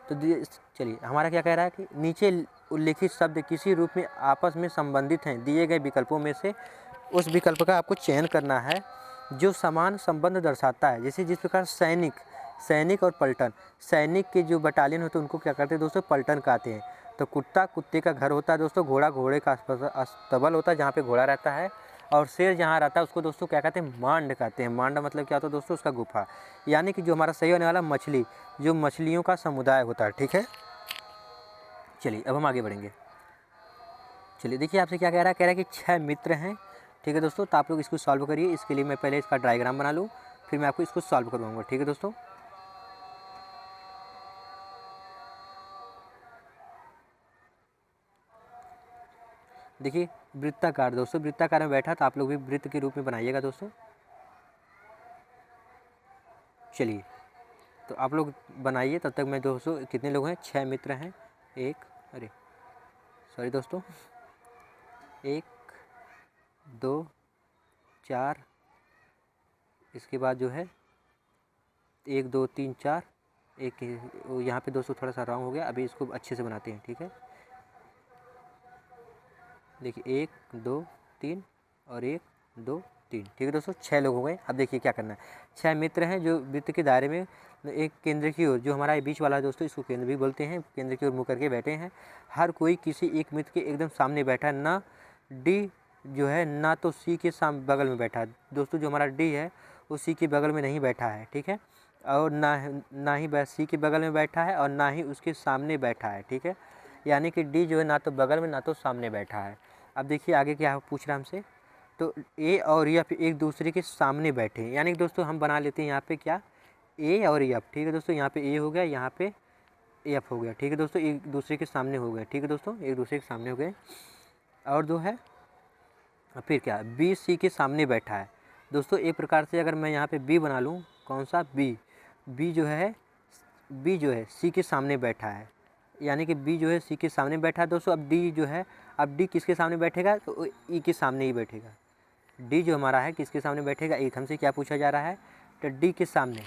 तो चलिए हमारा क्या कह रहा है कि नीचे उल्लिखित शब्द किसी रूप में आपस में संबंधित हैं, दिए गए विकल्पों में से उस विकल्प का आपको चयन करना है जो समान संबंध दर्शाता है। जैसे जिस प्रकार सैनिक और पलटन, सैनिक के जो बटालियन होते हैं उनको क्या करते हैं दोस्तों, पलटन कहते हैं। तो कुत्ता कुत्ते का घर होता है दोस्तों, घोड़ा घोड़े का अस्तबल होता है जहाँ पे घोड़ा रहता है, और शेर जहाँ रहता है उसको दोस्तों क्या कहते हैं, मांड कहते हैं। मांड मतलब क्या होता है दोस्तों, उसका गुफा। यानी कि जो हमारा सही होने वाला मछली, जो मछलियों का समुदाय होता है, ठीक है। चलिए, अब हम आगे बढ़ेंगे। चलिए, देखिए आपसे क्या कह रहा है कि 6 मित्र हैं, ठीक है दोस्तों। तो आप लोग इसको सॉल्व करिए। इसके लिए मैं पहले इसका डायग्राम बना लूँ, फिर मैं आपको इसको सॉल्व करवाऊँगा, ठीक है दोस्तों। देखिए वृत्ताकार दोस्तों, वृत्ताकार में बैठा तो आप लोग भी वृत्त के रूप में बनाइएगा दोस्तों। चलिए, तो आप लोग बनाइए, तब तक मैं दोस्तों, कितने लोग हैं, 6 मित्र हैं। सॉरी दोस्तों, 1 2 4, इसके बाद जो है 1 2 3 4, एक यहाँ पे दोस्तों थोड़ा सा रॉन्ग हो गया, अभी इसको अच्छे से बनाते हैं, ठीक है। देखिए 1 2 3 और 1 2 3, ठीक है दोस्तों, 6 लोग हो गए। अब देखिए क्या करना है, 6 मित्र हैं जो वृत्त के दायरे में एक केंद्र की ओर, जो हमारा बीच वाला है दोस्तों, इसको केंद्र भी बोलते हैं, केंद्र की ओर मुँह करके बैठे हैं। हर कोई किसी एक मित्र के एकदम सामने बैठा है, ना डी जो है ना तो सी के बगल में बैठा है दोस्तों। जो हमारा डी है वो सी के बगल में नहीं बैठा है, ठीक है, और ना ही सी के बगल में बैठा है और ना ही उसके सामने बैठा है, ठीक है। यानी कि डी जो है ना तो बगल में ना तो सामने बैठा है। अब देखिए आगे क्या पूछ रहा है हमसे, तो ए और एफ एक दूसरे के सामने बैठे हैं, यानी कि दोस्तों हम बना लेते हैं यहाँ पे क्या, ए और एफ, ठीक है दोस्तों। यहाँ पे ए हो गया, यहाँ पे एफ हो गया, ठीक है दोस्तों, एक दूसरे के सामने हो गए, ठीक है दोस्तों, एक दूसरे के सामने हो गए। और जो है फिर क्या, बी सी के सामने बैठा है दोस्तों। एक प्रकार से अगर मैं यहाँ पे बी बना लूँ, कौन सा, बी जो है सी के सामने बैठा है, यानी कि बी जो है सी के सामने बैठा है दोस्तों। अब डी जो है अब डी किसके सामने बैठेगा, तो ई के सामने ही बैठेगा। डी जो हमारा है किसके सामने बैठेगा, ई। हमसे क्या पूछा जा रहा है, तो डी के सामने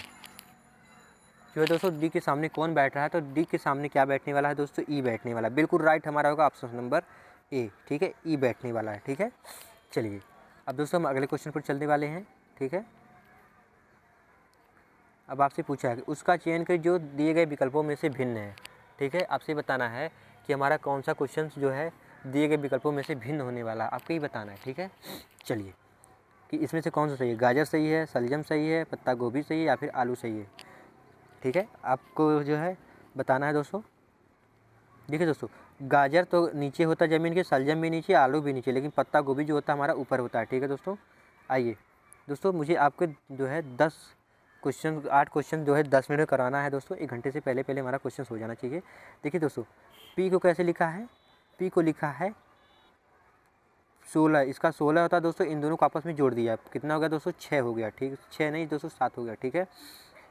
जो है दोस्तों, डी के सामने कौन बैठ रहा है, तो डी के सामने क्या बैठने वाला है दोस्तों, ई बैठने वाला। बिल्कुल राइट हमारा होगा ऑप्शन नंबर ए, ठीक है, ई बैठने वाला है, ठीक है। चलिए अब दोस्तों हम अगले क्वेश्चन पर चलने वाले हैं, ठीक है। अब आपसे पूछा है कि उसका चयन कर जो दिए गए विकल्पों में से भिन्न है, ठीक है। आपसे बताना है कि हमारा कौन सा क्वेश्चन जो है दिए गए विकल्पों में से भिन्न होने वाला, आपको ही बताना है, ठीक है। चलिए कि इसमें से कौन सा सही है, गाजर सही है, शलजम सही है, पत्ता गोभी सही है या फिर आलू सही है, ठीक है। आपको जो है बताना है दोस्तों। देखिए दोस्तों, गाजर तो नीचे होता है ज़मीन के, शलजम भी नीचे, आलू भी नीचे, लेकिन पत्ता गोभी जो होता है हमारा ऊपर होता है, ठीक है दोस्तों। आइए दोस्तों, मुझे आपके जो है 8 क्वेश्चन जो है 10 मिनट में कराना है दोस्तों। 1 घंटे से पहले पहले हमारा क्वेश्चन हो जाना चाहिए। देखिए दोस्तों, पी को कैसे लिखा है, पी को लिखा है 16, इसका 16 होता है दोस्तों। इन दोनों को आपस में जोड़ दिया, कितना हो गया दोस्तों, 6 हो गया, ठीक, 6 नहीं दोस्तों 7 हो गया, ठीक है।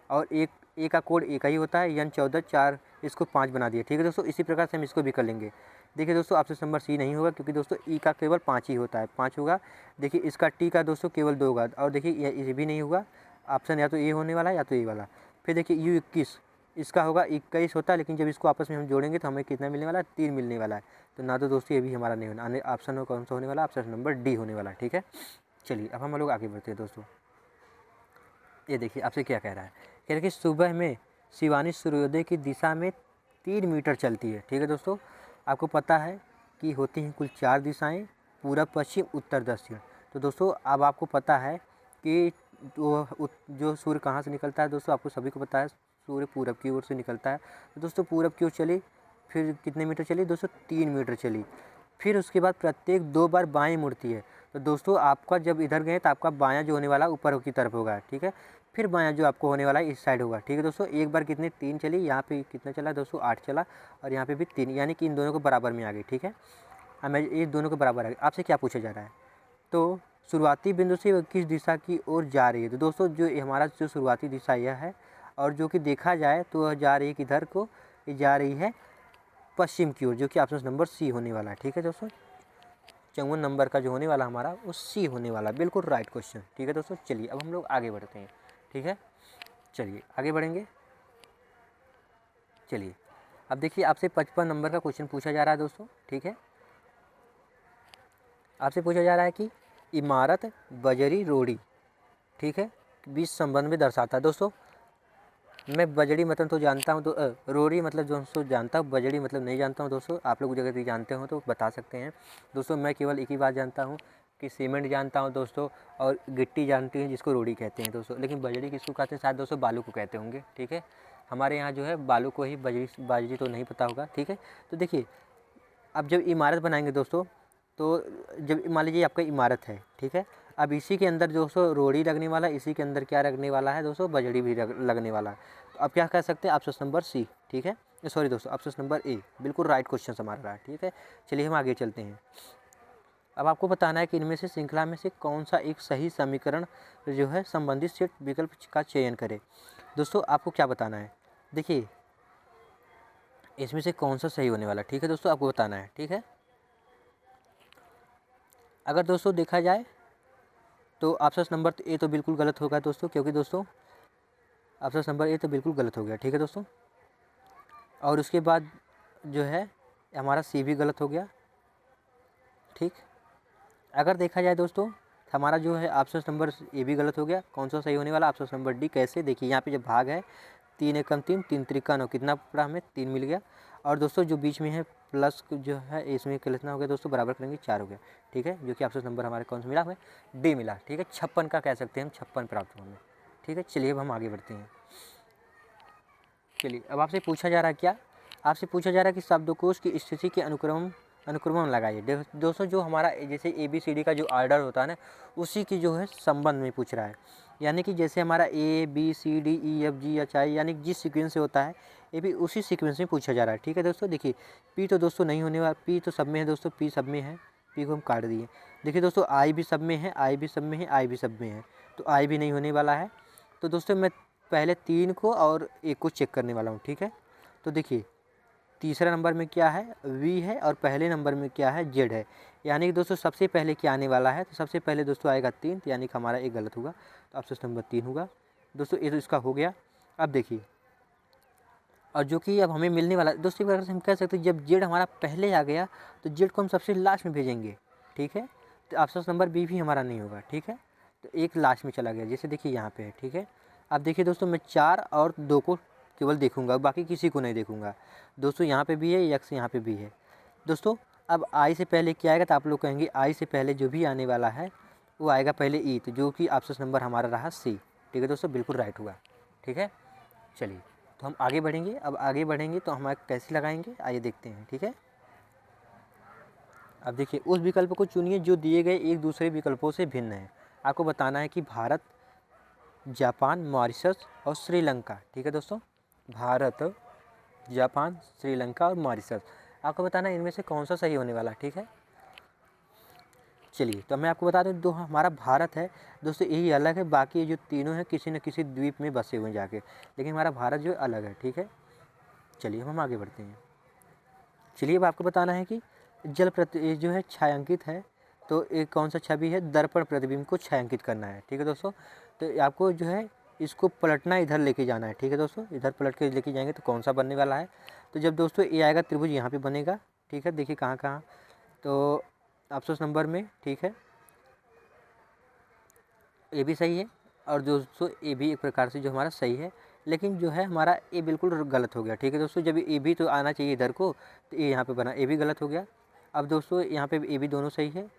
और ए का कोड एक ही होता है, यानी 14, 4 इसको 5 बना दिया, ठीक है दोस्तों। इसी प्रकार से हम इसको भी कर लेंगे। देखिए दोस्तों, ऑप्शन नंबर सी नहीं होगा, क्योंकि दोस्तों ई का केवल 5 ही होता है, 5 होगा। देखिए इसका टी का दोस्तों केवल 2 होगा, और देखिए ये भी नहीं होगा। ऑप्शन या तो ए होने वाला है या तो ए वाला। फिर देखिए यू 21, इसका होगा 21 होता है, लेकिन जब इसको आपस में हम जोड़ेंगे तो हमें कितना मिलने वाला है, 3 मिलने वाला है। तो ना तो दोस्तों ये भी हमारा नहीं होना, ऑप्शन कौन सा होने वाला है, ऑप्शन नंबर डी होने वाला है, ठीक है। चलिए अब हम लोग आगे बढ़ते हैं दोस्तों। ये देखिए आपसे क्या कह रहा है, कह रहा है कि सुबह में शिवानी सूर्योदय की दिशा में 3 मीटर चलती है, ठीक है दोस्तों। आपको पता है कि होती हैं कुल 4 दिशाएं, पूरब, पश्चिम, उत्तर, दक्षिण। तो दोस्तों अब आपको पता है कि जो सूर्य कहाँ से निकलता है दोस्तों, आपको सभी को पता है सूर्य पूरब की ओर से निकलता है। तो दोस्तों पूरब की ओर चली, फिर कितने मीटर चली दोस्तों, 3 मीटर चली। फिर उसके बाद प्रत्येक 2 बार बाएं मुड़ती है। तो दोस्तों आपका जब इधर गए तो आपका बायां जो होने वाला ऊपर की तरफ होगा, ठीक है। फिर बायां जो आपको होने वाला है इस साइड होगा, ठीक है दोस्तों। एक बार कितने 3 चली, यहाँ पे कितना चला दोस्तों 8 चला, और यहाँ पे भी 3, यानी कि इन दोनों को बराबर में आ गई, ठीक है। हमें ये दोनों को बराबर आ गई। आपसे क्या पूछा जा रहा है, तो शुरुआती बिंदु से किस दिशा की ओर जा रही है। तो दोस्तों जो हमारा जो शुरुआती दिशा यह है, और जो कि देखा जाए तो वह जा रही है किधर को, ये जा रही है पश्चिम की ओर, जो कि ऑप्शन नंबर सी होने वाला है, ठीक है दोस्तों। 54 नंबर का जो होने वाला हमारा वो सी होने वाला, बिल्कुल राइट क्वेश्चन, ठीक है दोस्तों। चलिए अब हम लोग आगे बढ़ते हैं, ठीक है। चलिए आगे बढ़ेंगे। चलिए अब देखिए आपसे 55 नंबर का क्वेश्चन पूछा जा रहा है दोस्तों, ठीक है। आपसे पूछा जा रहा है कि इमारत, बजरी, रोड़ी, ठीक है, बीच संबंध में दर्शाता है। दोस्तों मैं बजड़ी मतलब तो जानता हूँ, तो रोड़ी मतलब दोस्तों जानता हूँ, बजड़ी मतलब नहीं जानता हूँ दोस्तों। आप लोग अगर भी जानते हो तो बता सकते हैं दोस्तों। मैं केवल एक ही बात जानता हूँ कि सीमेंट जानता हूँ दोस्तों, और गिट्टी जानती हैं जिसको रोड़ी कहते हैं दोस्तों। लेकिन बजड़ी किसको कहते हैं, शायद दोस्तों बालू को कहते होंगे, ठीक है। हमारे यहाँ जो है बालू को ही बजड़ी तो नहीं पता होगा, ठीक है। तो देखिए अब जब इमारत बनाएंगे दोस्तों, तो जब मान लीजिए आपका इमारत है, ठीक है। अब इसी के अंदर दोस्तों रोड़ी लगने वाला है, इसी के अंदर क्या लगने वाला है दोस्तों, बजड़ी भी लगने वाला है। तो अब क्या कह सकते हैं, ऑप्शन नंबर सी, ठीक है, सॉरी दोस्तों ऑप्शन नंबर ए बिल्कुल राइट क्वेश्चन हमारा रहा है, ठीक है। चलिए हम आगे चलते हैं। अब आपको बताना है कि इनमें से श्रृंखला में से कौन सा एक सही समीकरण जो है संबंधित सेट विकल्प का चयन करें। दोस्तों आपको क्या बताना है, देखिए इसमें से कौन सा सही होने वाला, ठीक है दोस्तों, आपको बताना है, ठीक है। अगर दोस्तों देखा जाए तो ऑप्शन नंबर ए तो बिल्कुल गलत होगा दोस्तों, क्योंकि दोस्तों ऑप्शन नंबर ए तो बिल्कुल गलत हो गया, ठीक है दोस्तों। और उसके बाद जो है हमारा सी भी गलत हो गया, ठीक। अगर देखा जाए दोस्तों हमारा जो है ऑप्शन नंबर ए भी गलत हो गया। कौन सा सही होने वाला, ऑप्शन नंबर डी। कैसे, देखिए यहाँ पे जब भाग है 3 एकम 3, 3 त्रिका 9, कितना पड़ा हमें 3 मिल गया। और दोस्तों जो बीच में है प्लस जो है इसमें कितना हो गया दोस्तों, बराबर करेंगे 4 हो गया, ठीक है। जो कि ऑप्शन नंबर हमारे कौन सा मिला, हमें डी मिला, ठीक है। 56 का कह सकते हैं हम, 56 प्राप्त हुआ हमें, ठीक है। चलिए अब हम आगे बढ़ते हैं। चलिए अब आपसे पूछा जा रहा है क्या, आपसे पूछा जा रहा है कि शब्दकोश की स्थिति के अनुक्रम लगाइए। दोस्तों जो हमारा जैसे ABCD का जो ऑर्डर होता है ना, उसी की जो है संबंध में पूछ रहा है। यानी कि जैसे हमारा ABCDEFGHI यानी जिस सीक्वेंस से होता है, ये भी उसी सीक्वेंस में पूछा जा रहा है, ठीक है दोस्तों। देखिए P तो दोस्तों नहीं होने वाला, P तो सब में है दोस्तों, P सब में है, P को हम काट दिए। देखिए दोस्तों I भी सब में है, I भी सब में है, I भी सब में है, तो I भी नहीं होने वाला है। तो दोस्तों मैं पहले 3 को और 1 को चेक करने वाला हूँ, ठीक है। तो देखिए तीसरा नंबर में क्या है, वी है, और पहले नंबर में क्या है, जेड है। यानी कि दोस्तों सबसे पहले क्या आने वाला है, तो सबसे पहले दोस्तों आएगा 3, तो यानी कि हमारा एक गलत होगा, तो ऑप्शन नंबर 3 होगा दोस्तों। ये तो इसका हो गया। अब देखिए, और जो कि अब हमें मिलने वाला दोस्तों, एक प्रकार से हम कह सकते हैं जब जेड हमारा पहले आ गया तो जेड को हम सबसे लास्ट में भेजेंगे, ठीक है। तो ऑप्शन नंबर बी भी हमारा नहीं होगा, ठीक है। तो एक लास्ट में चला गया, जैसे देखिए यहाँ पे है, ठीक है। अब देखिए दोस्तों, मैं 4 और 2 को केवल देखूंगा, बाकी किसी को नहीं देखूंगा दोस्तों। यहाँ पे भी है, यक्स यहाँ पे भी है दोस्तों। अब आई से पहले क्या आएगा, तो आप लोग कहेंगे आई से पहले जो भी आने वाला है वो आएगा पहले ई, तो जो कि ऑप्शन नंबर हमारा रहा सी, ठीक है दोस्तों, बिल्कुल राइट हुआ, ठीक है। चलिए, तो हम आगे बढ़ेंगे। अब आगे बढ़ेंगे तो हम कैसे लगाएंगे, आइए देखते हैं, ठीक है। अब देखिए, उस विकल्प को चुनिए जो दिए गए एक दूसरे विकल्पों से भिन्न है। आपको बताना है कि भारत, जापान, मॉरिशस और श्रीलंका, ठीक है दोस्तों। भारत, जापान, श्रीलंका और मॉरिशस, आपको बताना है इनमें से कौन सा सही होने वाला, ठीक है। चलिए, तो मैं आपको बता दूं, जो हमारा भारत है दोस्तों यही अलग है, बाकी ये जो तीनों हैं किसी न किसी द्वीप में बसे हुए हैं जाके, लेकिन हमारा भारत जो अलग है, ठीक है। चलिए, हम आगे बढ़ते हैं। चलिए, अब आपको बताना है कि जल प्रति जो है छायांकित है, तो एक कौन सा छवि है, दर्पण प्रतिबिंब को छायांकित करना है, ठीक है दोस्तों। तो आपको जो है इसको पलटना, इधर लेके जाना है, ठीक है दोस्तों। इधर पलट के लेके जाएंगे तो कौन सा बनने वाला है, तो जब दोस्तों ये आएगा त्रिभुज यहाँ पे बनेगा, ठीक है। देखिए कहाँ कहाँ, तो ऑप्शन नंबर में, ठीक है, ये भी सही है, और दोस्तों ये भी एक प्रकार से जो हमारा सही है, लेकिन जो है हमारा ये बिल्कुल गलत हो गया, ठीक है दोस्तों। जब ये भी तो आना चाहिए इधर को, तो ये यहाँ पे बना, ये भी गलत हो गया। अब दोस्तों यहाँ पे ये भी दोनों सही है।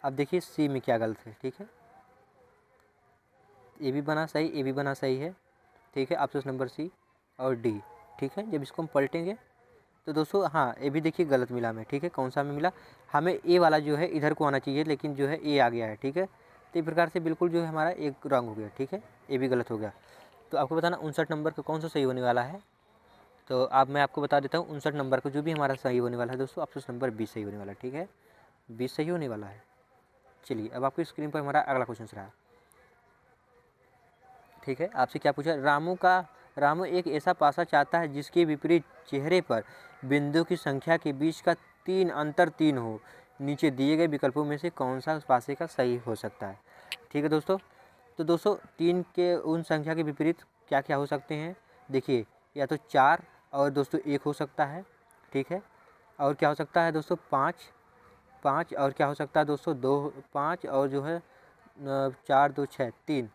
अब देखिए सी में क्या गलत है, ठीक है। ये भी बना सही, ये भी बना सही है, ठीक है, ऑप्शन नंबर सी और डी, ठीक है। जब इसको हम पलटेंगे तो दोस्तों हाँ, ये भी देखिए गलत मिला हमें, ठीक है। कौन सा हमें मिला, हमें ए वाला जो है इधर को आना चाहिए, लेकिन जो है ए आ गया है, ठीक है। तो इस प्रकार से बिल्कुल जो है हमारा एक रंग हो गया, ठीक है, ये भी गलत हो गया। तो आपको बताना 59 नंबर का कौन सा सही होने वाला है, तो अब मैं आपको बता देता हूँ 59 नंबर का जो भी हमारा सही होने वाला है दोस्तों, ऑप्शन नंबर 20 सही होने वाला है, ठीक है, 20 सही होने वाला है। चलिए, अब आपकी स्क्रीन पर हमारा अगला क्वेश्चन रहा, ठीक है। आपसे क्या पूछा, रामू एक ऐसा पासा चाहता है जिसके विपरीत चेहरे पर बिंदु की संख्या के बीच का अंतर 3 हो। नीचे दिए गए विकल्पों में से कौन सा उस पासे का सही हो सकता है, ठीक है दोस्तों। तो दोस्तों 3 के उन संख्या के विपरीत क्या क्या हो सकते हैं, देखिए, या तो 4 और दोस्तों 1 हो सकता है, ठीक है। और क्या हो सकता है दोस्तों, 5 और क्या हो सकता है दोस्तों, 2, 5 और जो है 4, 2, 6, 3,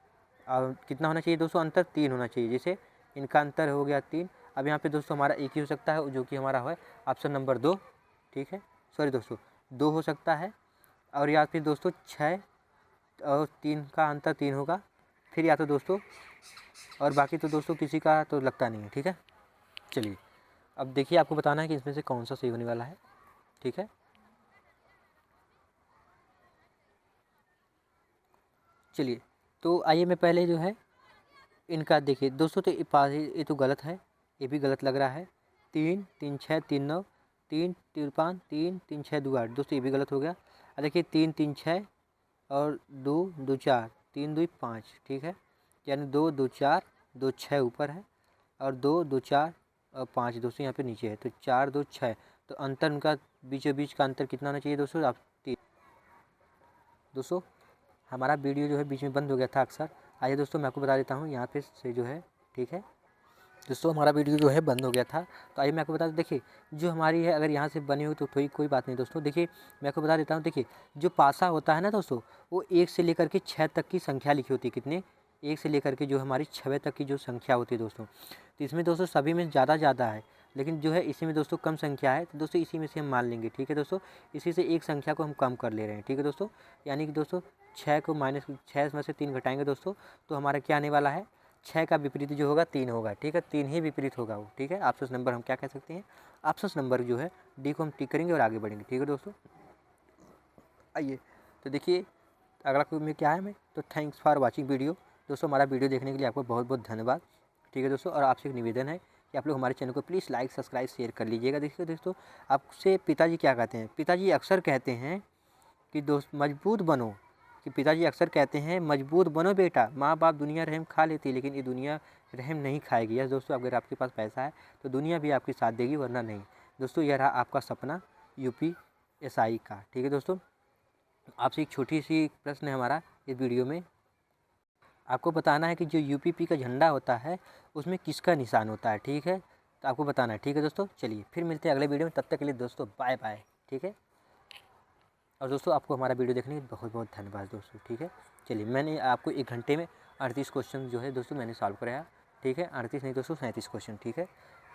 और कितना होना चाहिए दोस्तों, अंतर 3 होना चाहिए, जैसे इनका अंतर हो गया 3। अब यहाँ पे दोस्तों हमारा एक ही हो सकता है, जो कि हमारा है ऑप्शन नंबर 2, ठीक है, सॉरी दोस्तों 2 हो सकता है, और या फिर दोस्तों 6 और 3 का अंतर 3 होगा, फिर या तो दोस्तों, और बाकी तो दोस्तों किसी का तो लगता नहीं है, ठीक है। चलिए, अब देखिए आपको बताना है कि इसमें से कौन सा सही होने वाला है, ठीक है। चलिए, तो आइए मैं पहले जो है इनका देखिए दोस्तों, तो ये तो गलत है, ये भी गलत लग रहा है। 3, 3, 6, 3, 9, 3, 3, 5, 3, 3, 6, 2, 8 दोस्तों ये भी गलत हो गया। अब देखिए 3, 3, 6 और 2, 2, 4, 3, 2, 5, ठीक है, यानी 2, 2, 4, 2, 6 ऊपर है, और 2, 2, 4 और 5 दोस्तों यहाँ पे नीचे है, तो 4, 2, 6, तो अंतर उनका बीचों बीच का अंतर कितना होना चाहिए दोस्तों, आप 3। दोस्तों हमारा वीडियो जो है बीच में बंद हो गया था अक्सर, आइए दोस्तों मैं आपको बता देता हूँ यहाँ पे से जो है, ठीक है दोस्तों, हमारा वीडियो जो है बंद हो गया था। तो आइए मैं आपको बता दूँ, देखिए जो हमारी है अगर यहाँ से बनी हुई तो कोई बात नहीं दोस्तों। देखिए मैं आपको बता देता हूँ, देखिए जो पासा होता है ना दोस्तों, वो 1 से लेकर के 6 तक की संख्या लिखी होती है, कितने, 1 से लेकर के जो हमारी 6 तक की जो संख्या होती है दोस्तों। तो इसमें दोस्तों सभी में ज़्यादा है, लेकिन जो है इसी में दोस्तों कम संख्या है, तो दोस्तों इसी में से हम मान लेंगे, ठीक है दोस्तों। इसी से एक संख्या को हम कम कर ले रहे हैं, ठीक है दोस्तों। यानी कि दोस्तों 6 को -6 में से 3 घटाएंगे दोस्तों, तो हमारा क्या आने वाला है, 6 का विपरीत जो होगा 3 होगा, ठीक है, 3 ही विपरीत होगा वो, ठीक है। ऑप्शन नंबर हम क्या कह सकते हैं, ऑप्शन नंबर जो है डी को हम टिक करेंगे और आगे बढ़ेंगे, ठीक है दोस्तों। आइए, तो देखिए अगला क्विज में क्या है मैं, तो थैंक्स फॉर वाचिंग वीडियो दोस्तों। हमारा वीडियो देखने के लिए आपको बहुत बहुत धन्यवाद, ठीक है दोस्तों। और आपसे एक निवेदन है कि आप लोग हमारे चैनल को प्लीज़ लाइक, सब्सक्राइब, शेयर कर लीजिएगा। देखिए दोस्तों, आपसे पिताजी क्या कहते हैं, पिताजी अक्सर कहते हैं कि दोस्त मजबूत बनो, कि पिताजी अक्सर कहते हैं मजबूत बनो बेटा, माँ बाप दुनिया रहम खा लेती है लेकिन ये दुनिया रहम नहीं खाएगी। यस दोस्तों, अगर आपके पास पैसा है तो दुनिया भी आपकी साथ देगी, वरना नहीं। दोस्तों यह रहा आपका सपना UPSI का। ठीक है दोस्तों, आपसे एक छोटी सी प्रश्न है हमारा इस वीडियो में। आपको बताना है कि जो UPP का झंडा होता है उसमें किसका निशान होता है। ठीक है, तो आपको बताना है। ठीक है दोस्तों, चलिए फिर मिलते हैं अगले वीडियो में। तब तक के लिए दोस्तों बाय बाय। ठीक है, और दोस्तों आपको हमारा वीडियो देखने के लिए बहुत बहुत धन्यवाद दोस्तों। ठीक है, चलिए मैंने आपको 1 घंटे में 38 क्वेश्चन जो है दोस्तों मैंने सॉल्व कराया। ठीक है, 38 नहीं दोस्तों 37 क्वेश्चन। ठीक है,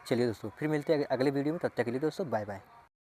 चलिए दोस्तों फिर मिलते हैं अगले वीडियो में। तब तक के लिए दोस्तों बाय बाय।